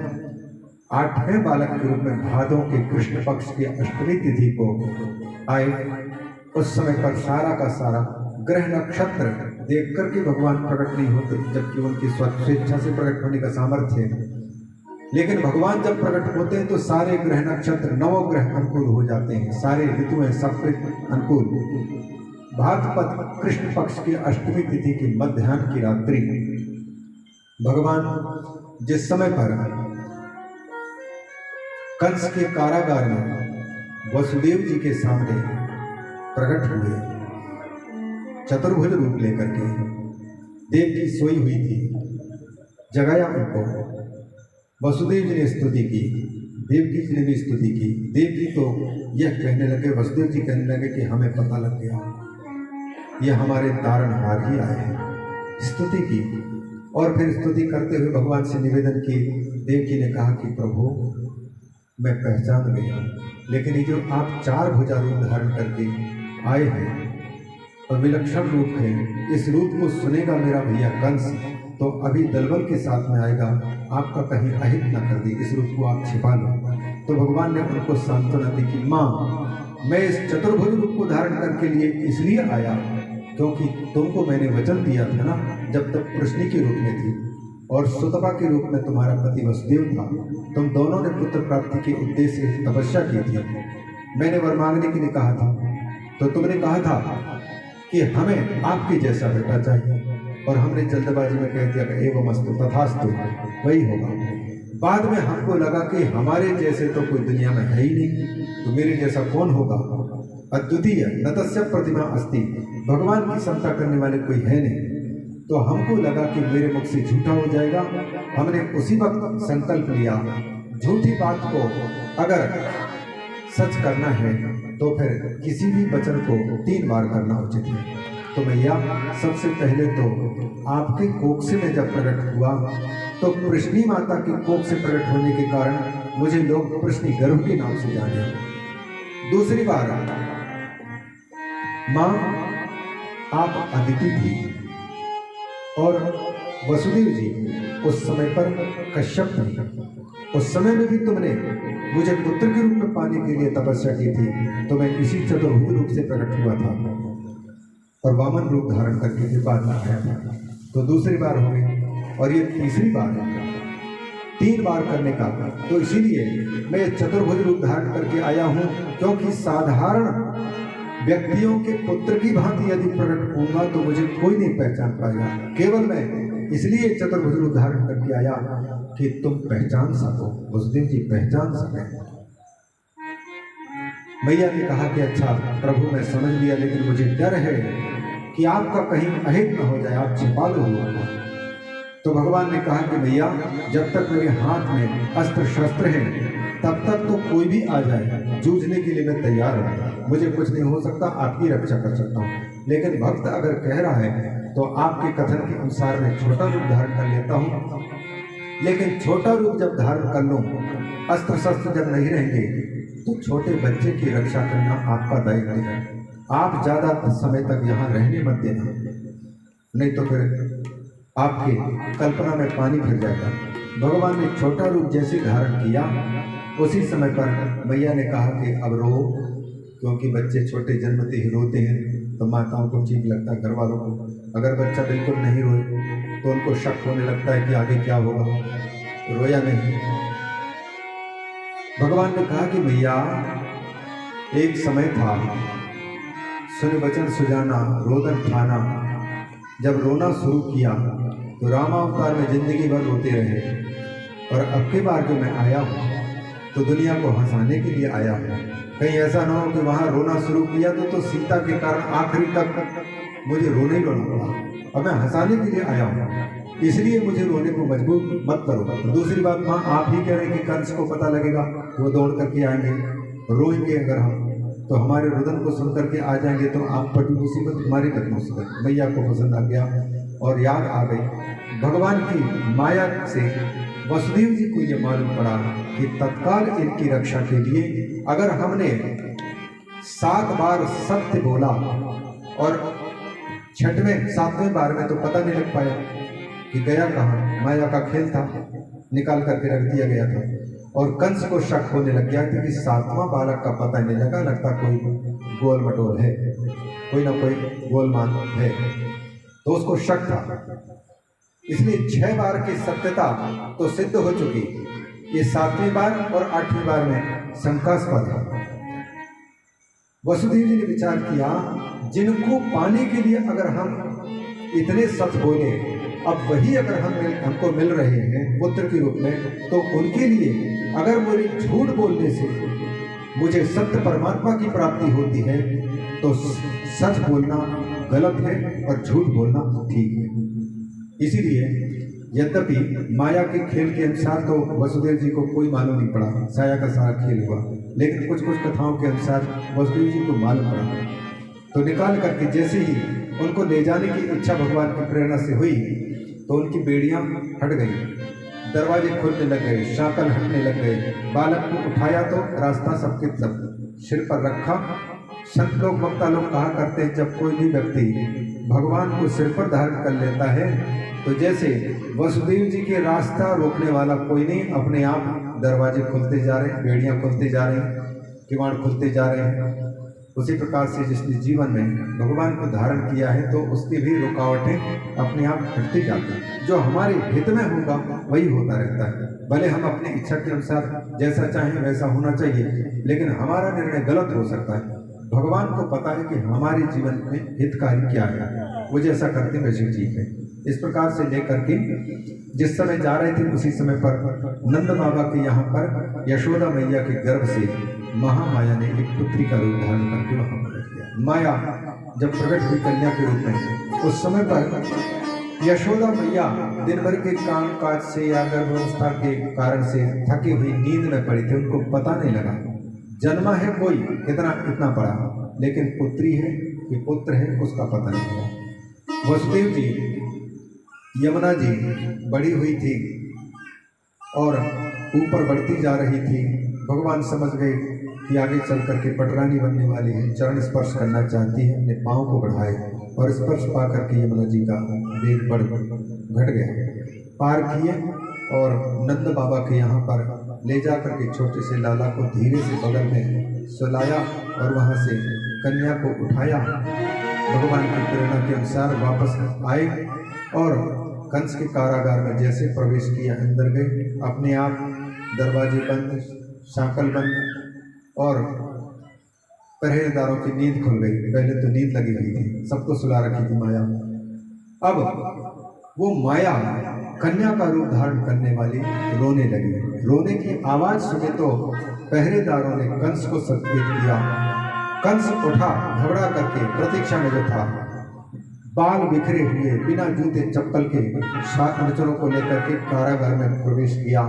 8वें बालक के रूप में भादों के कृष्ण पक्ष की अष्टमी तिथि को आए, उस समय पर सारा का सारा ग्रह नक्षत्र देख करके भगवान प्रकट नहीं होते, जबकि उनकी स्वेच्छा से प्रकट होने का सामर्थ्य है। लेकिन भगवान जब प्रकट होते हैं तो सारे ग्रह नक्षत्र, नवग्रह अनुकूल हो जाते हैं, सारे ऋतुएं सब अनुकूल। भाद्रपद कृष्ण पक्ष की अष्टमी तिथि की मध्याह्न की रात्रि भगवान जिस समय पर कंस के कारागार में वसुदेव जी के सामने प्रकट हुए, चतुर्भुज रूप लेकर के, देवकी सोई हुई थी, जगाया उनको, वसुदेव जी ने स्तुति की, देवकी जी ने भी स्तुति की। देवकी तो यह कहने लगे, वसुदेव जी कहने लगे कि हमें पता लग गया ये हमारे तारणहार ही आए हैं। स्तुति की और फिर स्तुति करते हुए भगवान से निवेदन की। देवकी ने कहा कि प्रभु मैं पहचान गया, लेकिन ये जो आप 4 भुजा रूप धारण करके आए हैं और विलक्षण रूप है, इस रूप को सुनेगा मेरा भैया कंस तो अभी दलबल के साथ में आएगा, आपका कहीं अहित न कर दे, इस रूप को आप छिपा लो। तो भगवान ने उनको सांत्वना दी कि माँ मैं इस चतुर्भुज रूप को धारण करके लिए इसलिए आया क्योंकि तुमको मैंने वचन दिया था ना, जब तक कृष्ण के रूप में थी और सुतपा के रूप में तुम्हारा पति वसुदेव था, तुम दोनों ने पुत्र प्राप्ति के उद्देश्य से तपस्या की थी। मैंने वर मांगने के लिए कहा था तो तुमने कहा था कि हमें आपके जैसा बेटा चाहिए, और हमने जल्दबाजी में कह दिया कि एवमस्तु तथास्तु, वही होगा। बाद में हमको लगा कि हमारे जैसे तो कोई दुनिया में है ही नहीं, तो मेरे जैसा कौन होगा, अद्वितीय नतस्य प्रतिमा अस्ति, भगवान की समता करने वाले कोई है नहीं। तो हमको लगा कि मेरे मुख से झूठा हो जाएगा, हमने उसी वक्त संकल्प लिया झूठी बात को अगर सच करना है तो फिर किसी भी वचन को 3 बार करना उचित है। तो भैया सबसे पहले तो आपके कोख से मैं जब प्रकट हुआ तो कृष्णी माता के कोख से प्रकट होने के कारण मुझे लोग कृष्णी गर्भ के नाम से जाने। दूसरी बार माँ आप अदिति थी और वसुदेव जी उस समय पर कश्यप थे, उस समय में भी तुमने मुझे पुत्र के रूप में पाने के लिए तपस्या की थी, तो मैं इसी चतुर्भुज रूप से प्रकट हुआ था और वामन रूप धारण करके फिर बाद में आया था। तो दूसरी बार हो गई और ये तीसरी बार है, 3 बार करने का। तो इसीलिए मैं चतुर्भुज रूप धारण करके आया हूँ, क्योंकि साधारण व्यक्तियों के पुत्र की भांति यदि प्रकट होऊंगा तो मुझे कोई नहीं पहचान पाएगा। केवल मैं इसलिए चतुर्भुज रूप धारण करके आया कि तुम पहचान सको, वसुदेव जी पहचान सके। मैया ने कहा कि अच्छा प्रभु मैं समझ लिया, लेकिन मुझे डर है कि आपका कहीं अहित न हो जाए, आप छिपा लो रूप को। तो भगवान ने कहा कि भैया जब तक मेरे हाथ में अस्त्र शस्त्र हैं तब तक तो कोई भी आ जाए, जूझने के लिए मैं तैयार हूँ, मुझे कुछ नहीं हो सकता, आपकी रक्षा कर सकता हूँ। लेकिन भक्त अगर कह रहा है तो आपके कथन के अनुसार मैं छोटा रूप धारण कर लेता हूँ। लेकिन छोटा रूप जब धारण कर लूँ, अस्त्र शस्त्र जब नहीं रहेंगे, तो छोटे बच्चे की रक्षा करना आपका दायित्व है। आप ज़्यादा समय तक यहाँ रहने मत देना, नहीं तो फिर आपके कल्पना में पानी फिर जाएगा। भगवान ने छोटा रूप जैसे धारण किया, उसी समय पर मैया ने कहा कि अब रो, क्योंकि बच्चे छोटे जन्मते ही रोते हैं तो माताओं को ठीक लगता है, घर वालों को। अगर बच्चा बिल्कुल नहीं रोए तो उनको शक होने लगता है कि आगे क्या होगा। रोया नहीं। भगवान ने कहा कि मैया एक समय था, सुन वचन सुजाना रोदन ठाना। जब रोना शुरू किया तो रामावतार में जिंदगी भर रोते रहे, और अब की बार जो मैं आया हूँ तो दुनिया को हंसाने के लिए आया हूँ। कहीं ऐसा ना हो कि वहाँ रोना शुरू किया तो सीता के कारण आखिरी तक मुझे रोना ही रोना पड़ा। अब मैं हंसाने के लिए आया हूँ, इसलिए मुझे रोने को मजबूर मत करो। दूसरी बात, वहाँ आप ही कह रहे हैं कि कंस को पता लगेगा, वो दौड़ करके आएंगे, रोएंगे अगर हम, तो हमारे रुदन को सुन करके आ जाएंगे, तो आप पर भी मुसीबत, हमारी तक मुसीबत। मैया को पसंद आ गया और याद आ गई भगवान की माया से। वसुदेव जी को ये मालूम पड़ा कि तत्काल इनकी रक्षा के लिए अगर हमने 7 बार सत्य बोला, और 7वें बार में तो पता नहीं लग पाया कि गया कहाँ, माया का खेल था, निकाल करके रख दिया गया था। और कंस को शक होने लग गया था कि 7वां बालक का पता नहीं लगा, लगता कोई गोल मटोल है, कोई ना कोई गोलमाल है, तो उसको शक था। इसलिए 6 बार की सत्यता तो सिद्ध हो चुकी, ये 7वीं बार और 8वीं बार में शंकास्पद है। वसुदेव जी ने विचार किया, जिनको पाने के लिए अगर हम इतने सत्य बोले, अब वही अगर हमको मिल रहे हैं पुत्र के रूप में, तो उनके लिए अगर मेरे झूठ बोलने से मुझे सत्य परमात्मा की प्राप्ति होती है, तो सच बोलना गलत है और झूठ बोलना ठीक है। इसीलिए यद्यपि माया के खेल के अनुसार तो वसुदेव जी को कोई मालूम नहीं पड़ा, साया का सारा खेल हुआ, लेकिन कुछ कुछ कथाओं के अनुसार वसुदेव जी को मालूम पड़ा। तो निकाल करके जैसे ही उनको ले जाने की इच्छा भगवान की प्रेरणा से हुई, तो उनकी बेड़ियां हट गई, दरवाजे खुलने लग गए, शाकल हटने लग गए। बालक को उठाया तो रास्ता सबके सब सिर पर रखा। संत लोग, वक्ता लोग कहा करते हैं, जब कोई भी व्यक्ति भगवान को सिर पर धारण कर लेता है, तो जैसे वसुदेव जी के रास्ता रोकने वाला कोई नहीं, अपने आप दरवाजे खुलते जा रहे हैं, बेड़ियां खुलते जा रहे हैं, किवाड़ खुलते जा रहे हैं। उसी प्रकार से जिसने जीवन में भगवान को धारण किया है, तो उसकी भी रुकावटें अपने आप हटती जाती हैं। जो हमारे हित में होगा वही होता रहता है। भले हम अपनी इच्छा के अनुसार जैसा चाहें वैसा होना चाहिए, लेकिन हमारा निर्णय गलत हो सकता है। भगवान को पता है कि हमारे जीवन में हितकारी क्या है, वो जैसा करते वैसे ठीक है। इस प्रकार से लेकर के जिस समय जा रहे थे, उसी समय पर नंद बाबा के यहाँ पर यशोदा मैया के गर्भ से महामाया ने एक पुत्री का रूप धारण करके वहाँ प्रकट किया। माया जब प्रकट हुई कन्या के रूप में, उस समय पर यशोदा मैया दिन भर के काम काज से या गर्भावस्था के कारण से थकी हुई नींद में पड़ी थी, उनको पता नहीं लगा। जन्मा है कोई इतना पड़ा, लेकिन पुत्री है कि पुत्र है उसका पता नहीं लगा। वसुदेव जी, यमुना जी बड़ी हुई थी और ऊपर बढ़ती जा रही थी। भगवान समझ गए कि आगे चल करके पटरानी बनने वाली है, चरण स्पर्श करना चाहती है, अपने पाँव को बढ़ाए और स्पर्श पा करके यमुना जी का वेग बढ़ घट गया। पार किए और नंद बाबा के यहाँ पर ले जा करके छोटे से लाला को धीरे से बगल में सुलाया और वहाँ से कन्या को उठाया। भगवान की प्रेरणा के अनुसार वापस आए और कंस के कारागार में जैसे प्रवेश किया, अंदर गए, अपने आप दरवाजे बंद, शाकल बंद और पहरेदारों की नींद खुल गई। पहले तो नींद लगी हुई थी, सबको सुला रखी थी माया। अब वो माया कन्या का रूप धारण करने वाली रोने लगी। रोने की आवाज सुने तो पहरेदारों ने कंस को संकेत किया। कंस उठा, घबरा करके प्रतीक्षा में जो था, बाल बिखरे हुए बिना जूते चप्पल के सात अनुचरों को लेकर के कारागार में प्रवेश किया।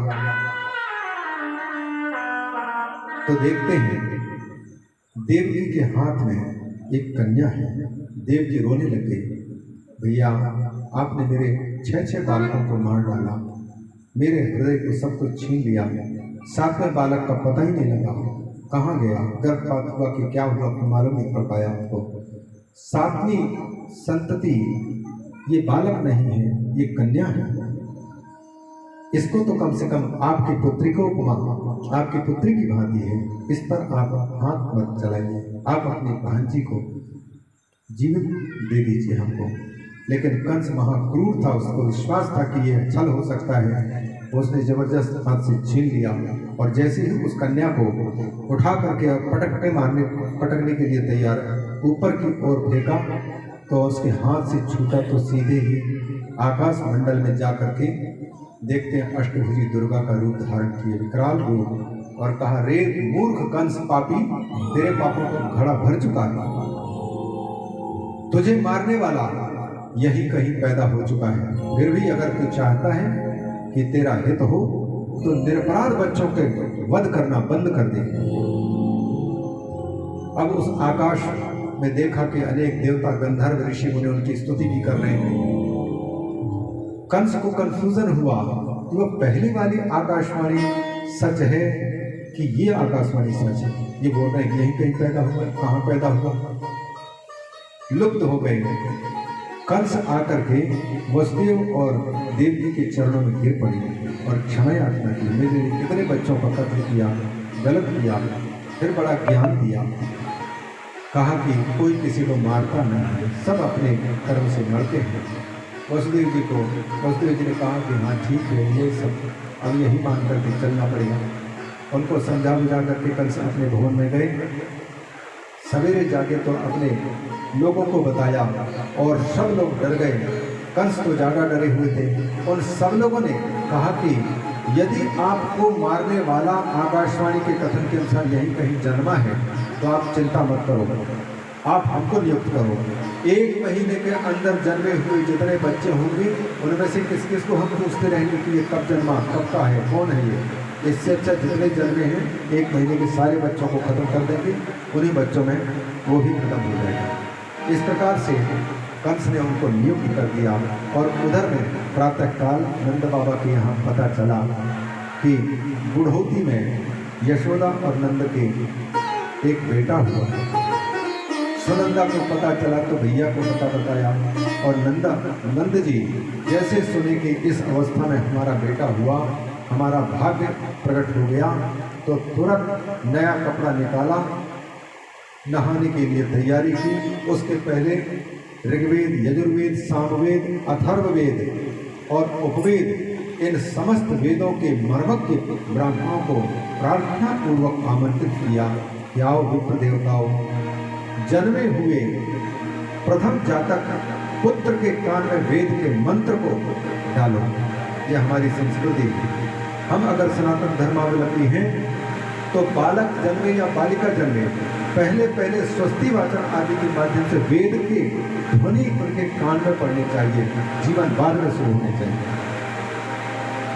तो देखते हैं देवकी के हाथ में एक कन्या है। देवकी रोने लग गई, भैया आपने मेरे 6 बालकों को मार डाला, मेरे हृदय को सब कुछ छीन लिया, 7वें बालक का पता ही नहीं लगा कहाँ गया, गर्भपात हुआ कि क्या हुआ मालूम नहीं पड़ पाया आपको। 7वीं संतति ये बालक नहीं है, ये कन्या है। इसको तो कम से कम आपकी पुत्री को आपकी पुत्री की भांति है, इस पर आप हाथ मत चलाइए, आप अपनी भांजी को जीवित दे दीजिए हमको। लेकिन कंस महाक्रूर था, उसको विश्वास था कि यह छल हो सकता है। उसने जबरदस्त हाथ से छीन लिया और जैसे ही उस कन्या को उठा करके पटकने के लिए तैयार ऊपर की ओर फेंका तो उसके हाथ से छूटा तो सीधे ही आकाश मंडल में जा करके देखते हैं अष्टभुजी दुर्गा का रूप धारण किए, विकराल रूप, और कहा, रे मूर्ख कंस पापी, तेरे पापों को घड़ा भर चुका है, तुझे मारने वाला यही कहीं पैदा हो चुका है। फिर भी अगर तू चाहता है कि तेरा हित हो तो निरपराध बच्चों के वध करना बंद कर दे। अब उस आकाश में देखा कि अनेक देवता गंधर्व ऋषि मुनि उनकी स्तुति भी कर रहे हैं। कंस को कंफ्यूजन हुआ कि वह पहली वाली आकाशवाणी सच है कि ये आकाशवाणी सच है। ये बोल रहे हैं यही कहीं पैदा हुआ, कहाँ पैदा हुआ, लुप्त हो गए। कंस आकर के वसुदेव और देवकी के चरणों में गिर पड़ी और क्षमा याचना की, मेरे कितने बच्चों का कत्ल किया, गलत किया। फिर बड़ा ज्ञान दिया, कहा कि कोई किसी को मारता नहीं है, सब अपने कर्म से मरते हैं। वसुदेव जी ने कहा कि हाँ ठीक है, ये सब अब यही मान करके चलना पड़ेगा। उनको समझा बुझा करके कंस अपने भवन में गए। सवेरे जाके तो अपने लोगों को बताया और सब लोग डर गए। कंस तो ज़्यादा डरे हुए थे। और सब लोगों ने कहा कि यदि आपको मारने वाला आकाशवाणी के कथन के अनुसार यही कहीं जन्मा है तो आप चिंता मत करो, आप हमको नियुक्त करो। 1 महीने के अंदर जन्मे हुए जितने बच्चे होंगे उनमें से किस किस को हम पूछते रहेंगे कि ये कब जन्मा, कब का है, कौन है ये। इससे अच्छा जितने जन्मे हैं 1 महीने के सारे बच्चों को खत्म कर देंगे, उन्हीं बच्चों में वो भी खत्म हो जाएगा। इस प्रकार से कंस ने उनको नियुक्त कर दिया। और उधर में प्रातःकाल नंद बाबा के यहाँ पता चला कि बुढ़ौती में यशोदा और नंद के एक बेटा हुआ। सुनंदा को पता चला तो भैया को पता बताया और नंद जी जैसे सुने कि इस अवस्था में हमारा बेटा हुआ, हमारा भाग्य प्रकट हो गया, तो तुरंत नया कपड़ा निकाला, नहाने के लिए तैयारी की। उसके पहले ऋग्वेद, यजुर्वेद, सामवेद, अथर्ववेद और उपवेद इन समस्त वेदों के मर्मज्ञ ब्राह्मणों को प्रार्थना पूर्वक आमंत्रित किया कि आओ विप्र देवताओं, जन्मे हुए प्रथम जातक पुत्र के कान में वेद के मंत्र को डालो। यह हमारी संस्कृति है। हम अगर सनातन धर्मावलंबी हैं तो बालक जन्मे या बालिका जन्मे पहले स्वस्ति वाचन आदि के माध्यम से वेद के ध्वनि उनके कान में पड़ने चाहिए, जीवन बाद में शुरू होने चाहिए।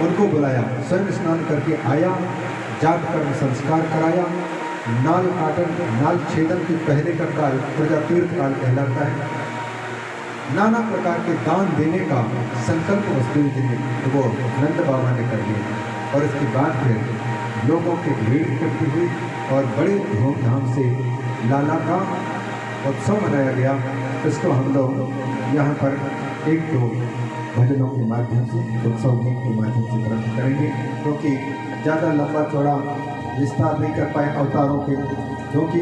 उनको बुलाया, स्वयं स्नान करके आया, जात कर्म संस्कार कराया, नाल काटन, नाल छेदन के पहले का काल प्रजातीर्थ काल कहलाता है। नाना प्रकार के दान देने का संकल्प वसुदेव जी ने, वो नंद बाबा ने कर लिया। और इसके बाद फिर लोगों की भीड़ इकट्ठी हुई और बड़े धूमधाम से लाला का उत्सव मनाया गया। इसको हम लोग यहाँ पर 1-2 भजनों के माध्यम से, उत्सव गीत के माध्यम से प्रारंभ करेंगे, क्योंकि ज़्यादा लंबा चौड़ा विस्तार नहीं कर पाए अवतारों के, क्योंकि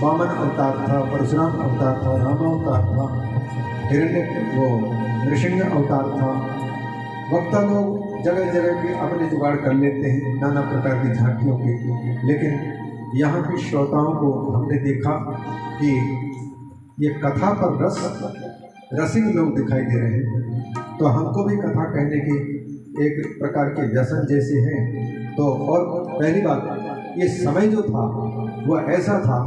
वामन अवतार था, परशुराम अवतार था, राम अवतार था, नृसिंह अवतार था। वक्ता लोग जगह जगह के अपने जुगाड़ कर लेते हैं नाना प्रकार की झांकियों के, लेकिन यहाँ के श्रोताओं को हमने देखा कि ये कथा पर रसिक लोग दिखाई दे रहे हैं। तो हमको भी कथा कहने के एक प्रकार के व्यसन जैसे हैं। तो और पहली बात, ये समय जो था वह ऐसा था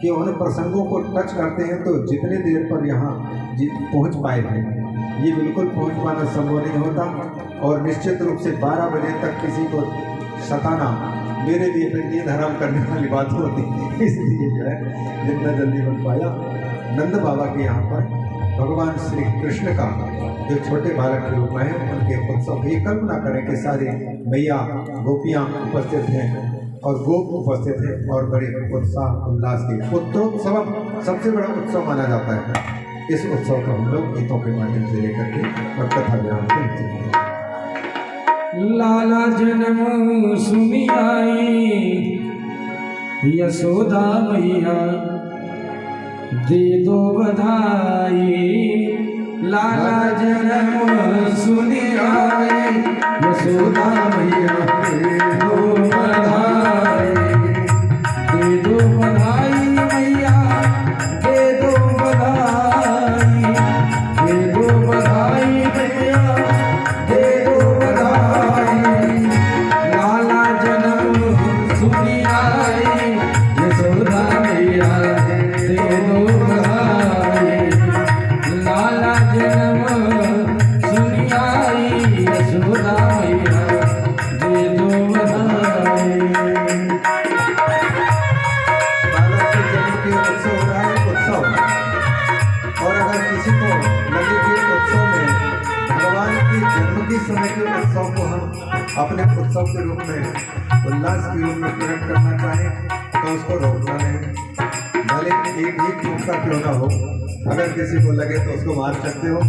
कि उन प्रसंगों को टच करते हैं तो जितने देर पर यहाँ पहुंच पाए हैं। ये बिल्कुल पहुंच पाना संभव नहीं होता और निश्चित रूप से 12 बजे तक किसी को सताना मेरे लिए फिर नींद हराम करने वाली बात होती है, इसलिए जो है जितना जल्दी बन पाया। नंद बाबा के यहाँ पर भगवान श्री कृष्ण का जो छोटे बालक के रूप में है उनके उत्सव की कल्पना करें कि सारे मैया गोपियाँ उपस्थित हैं और गोप उपस्थित हैं और बड़े उत्साह उल्लास के पुत्रोत्सव सबसे बड़ा उत्सव माना जाता है। इस उत्सव को हम लोग गीतों के माध्यम से लेकर के और कथा विराम के लाला जन्म सुनी आई यशोदा मैया दे दो बधाई। लाला जन्म सुनी आई यशोदा मैया दे दो बधाई। दे दो बधाई मैया दे दो बधाई। दे दो बधाई मैया दे दो बधाई। लाला जन्म सुनी आई यशोदा मैया दे दो बधाई। लाला जन्म सुनी आई यशोदा मैया दे दो बधाई। बालक के जन्म के उत्सव हो रहा है उत्सव, और अगर किसी को लगे कि उत्सव में भगवान के जन्म के समय के उत्सव को हम अपने उत्सव के रूप में उल्लास के रूप में प्रकट करना चाहें तो उसको रोकना नहीं। भले एक ही टूट का क्यों ना हो, अगर किसी को लगे तो उसको मार सकते हो।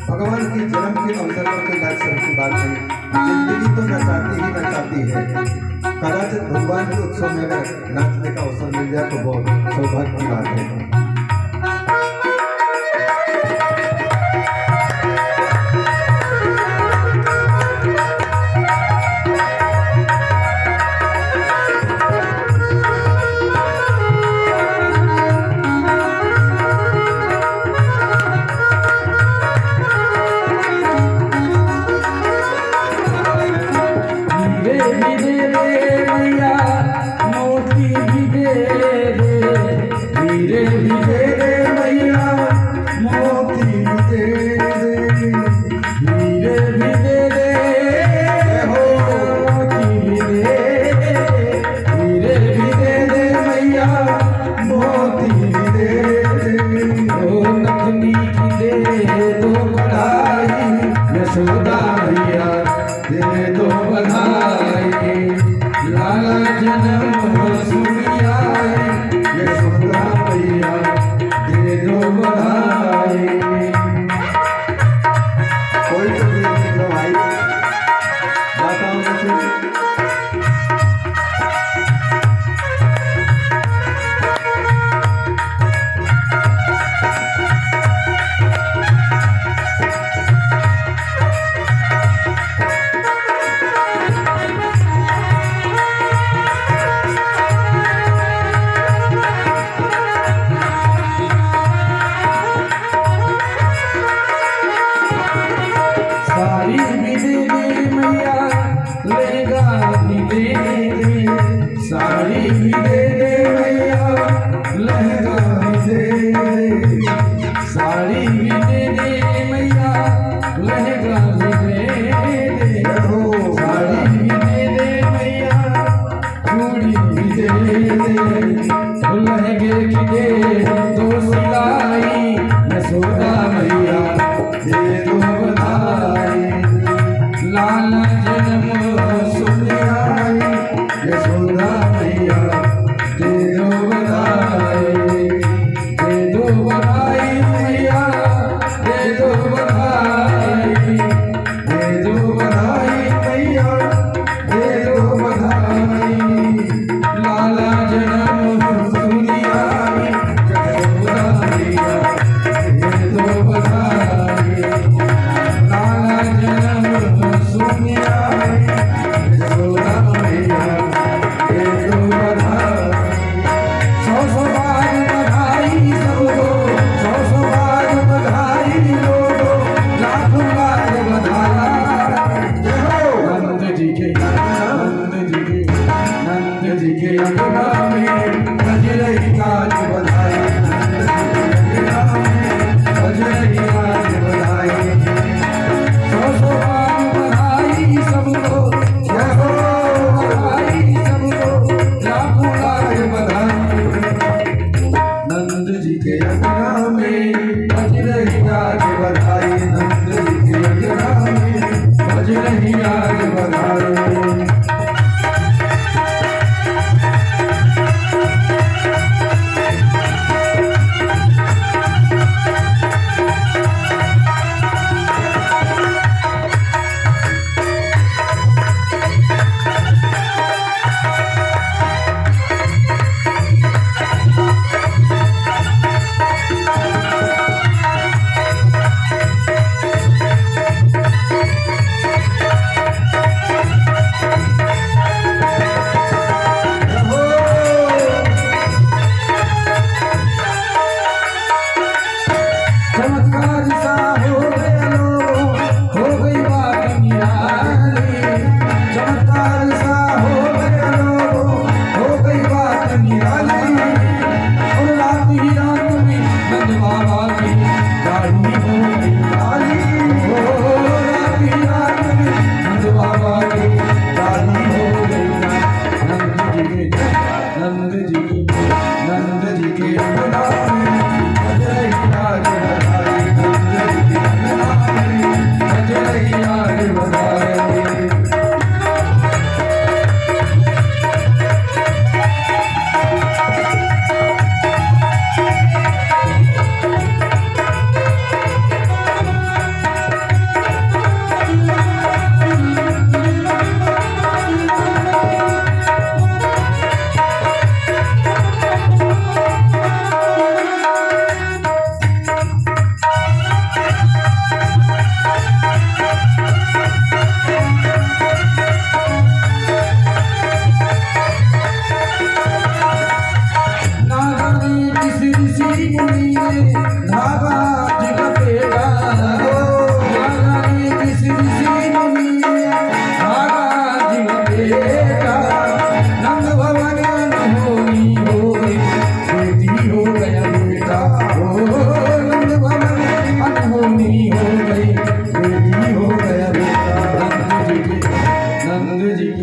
भगवान के जन्म के अवसर पर कोई लाज शर्म की बात नहीं। जिंदगी तो नचाती ही नचाती है। कदाचित भगवान के उत्सव में अगर नाचने का अवसर मिल जाए तो बहुत सौभाग्य की बात है। हीरे भी दे दे मैया मोती भी दे दे। हीरे भी दे दे मैया मोती भी दे दे। हीरे भी दे दे हो मोती भी दे दे। हीरे भी दे दे मैया मोती भी दे दे। ओ नथनी की दे दो बधाई यशोदा मैया दे दो बधाई। लाला जन्म सुनी आई यशोदा मैया दे दो बधाई। कोई तो भी अपने भाई माताओं में से साड़ी भी दे दे मैया लहंगा भी दे दे। साड़ी भी दे दे मैया लहंगा भी दे दे। साड़ी भी दे दे मैया लहंगा भी दे दे। साड़ी भी दे दे मैया चूड़ी भी दे दे। लहंगे की दे दो सिलाई यशोदा मैया दे दो बधाई। लाला जन्म सुनी आई यशोदा मैया दे दो बधाई। दे दो बधाई मैया दे दो बधाई। दे दो बधाई मैया दे दो बधाई। लाला जन्म सुनी आई यशोदा मैया दे दो बधाई। लाला जन्म सुनी आई यशोदा मैया दे दो बधाई। सौ बार बधाई सबको, सौ बार बधाई लोगो, लाखों बार बधाया। नंद जी के अंगना में बज रही काज बधाई। नंद जी के अंगना में बज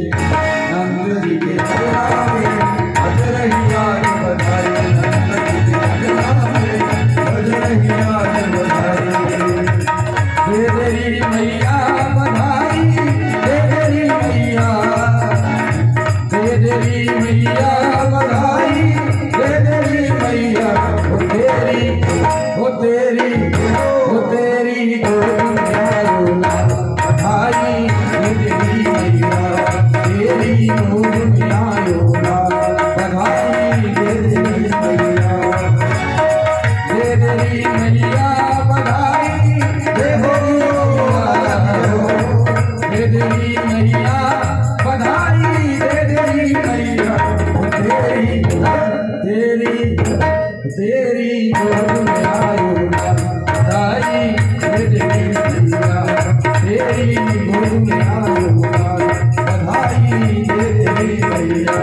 नंद जी के अंगना में बज रही आज बधाई, नंद जी के अंगना में बज रही आज बधाई। दे तेरी मैया बधाई, दे तेरी मैया, दे तेरी मैया बधाई, दे तेरी मैया। ओ तेरी, ओ तेरी, ओ तेरी गोद में आयो लाल बधाई, दे तेरी मैया, तेरी गोद में आयो लाल बधाई, दे तेरी मैया, दे तेरी मैया बधाई, दे तेरी मैया बधाई, दे तेरी मैया। ओ तेरी, तेरी, तेरी गोद में आयो लाल बधाई, दे तेरी मैया, तेरी गोद में आयो लाल बधाई, दे तेरी मैया।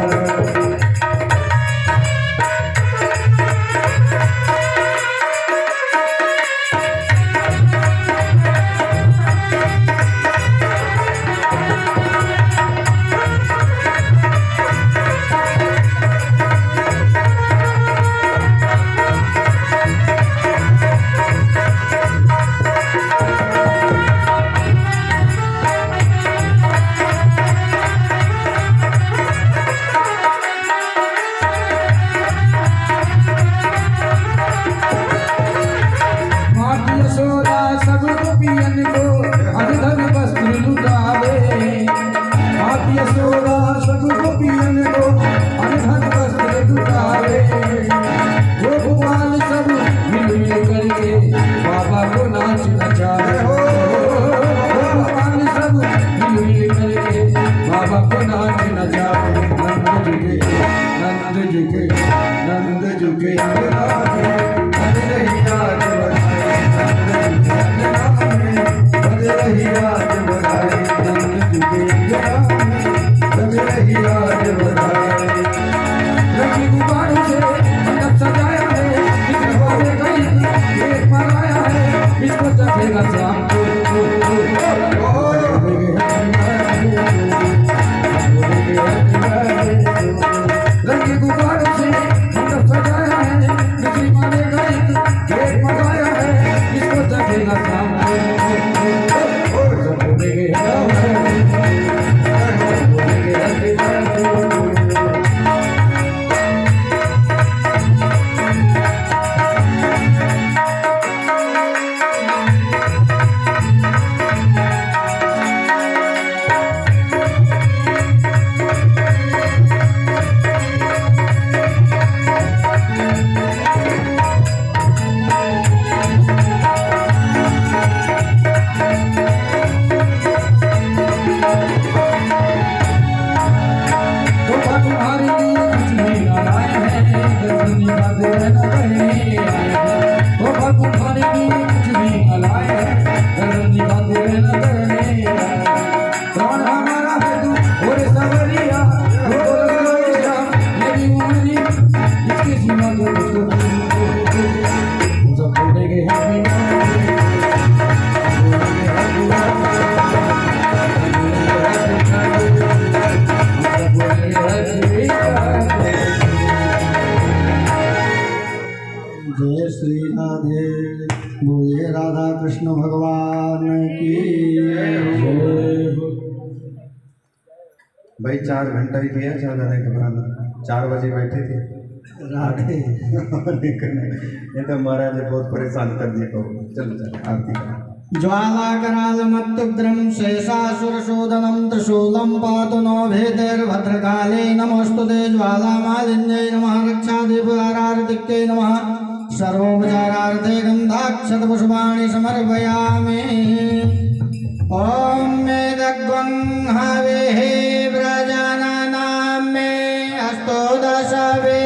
माटी यशोदा सब गोपियन को अधधन वस्त्र लुटावे, माटी यशोदा सब गोपियन को अधधन वस्त्र लुटावे। वो भगवान सब मिल करके बाबा को नाच नचावे, हो भगवान सब मिल करके बाबा को नाच नचावे। नंद जी के, नंद जी के अंगना में बज रही आज बधाई, नंद जी के अंगना में बज रही आज बधाई, नंद जी के अंगना में बज रही आज बधाई। रंगी गुब्बारों से मंडप सजाया है, इसमें बाबे गई एक मनाया है, इसको चखेगा शाम को। रंगी गुब्बारों से मंडप सजाया है, इसमें बाबे गई एक मनाया है, इसको चखेगा शाम को। सब बोलेंगे तुम्हारे लिए कुछ भी न लाए हैं, दर्शन निभाते रहना कहने आए हैं। तुम्हारे लिए कुछ भी न लाए हैं, दर्शन निभाते रहना कहने आए हैं। कौन हमारा है तू और सवरिया, वो लगाए श्याम मेरी उंगली, इसकी सीमा को मुझको सब बोलेंगे हैप्पी जय श्री राधे, बोले राधा कृष्ण भगवान की जय। भाई 4 घंटा ही दिया, ज़्यादा नहीं घबराना। 4 बजे बैठे थे राधे लेकिन ये तो महाराज ने बहुत परेशान कर दिया। कहो चलो चलो आरती करो। ज्वालाकरालमत्युग्रं शेषासुरशोधनं त्रिशूलं पातु नो भेदैर्भद्रकाले नमोऽस्तुते। ज्वालामालिन्यै नमः, रक्षादीपहारार्तिक्यै नमः, सर्वोपचारार्थे गन्धाक्षतपुष्पाणि समर्पयामि। ॐ मेदग्वं हवेः व्रजानानां मे अस्तु दशवे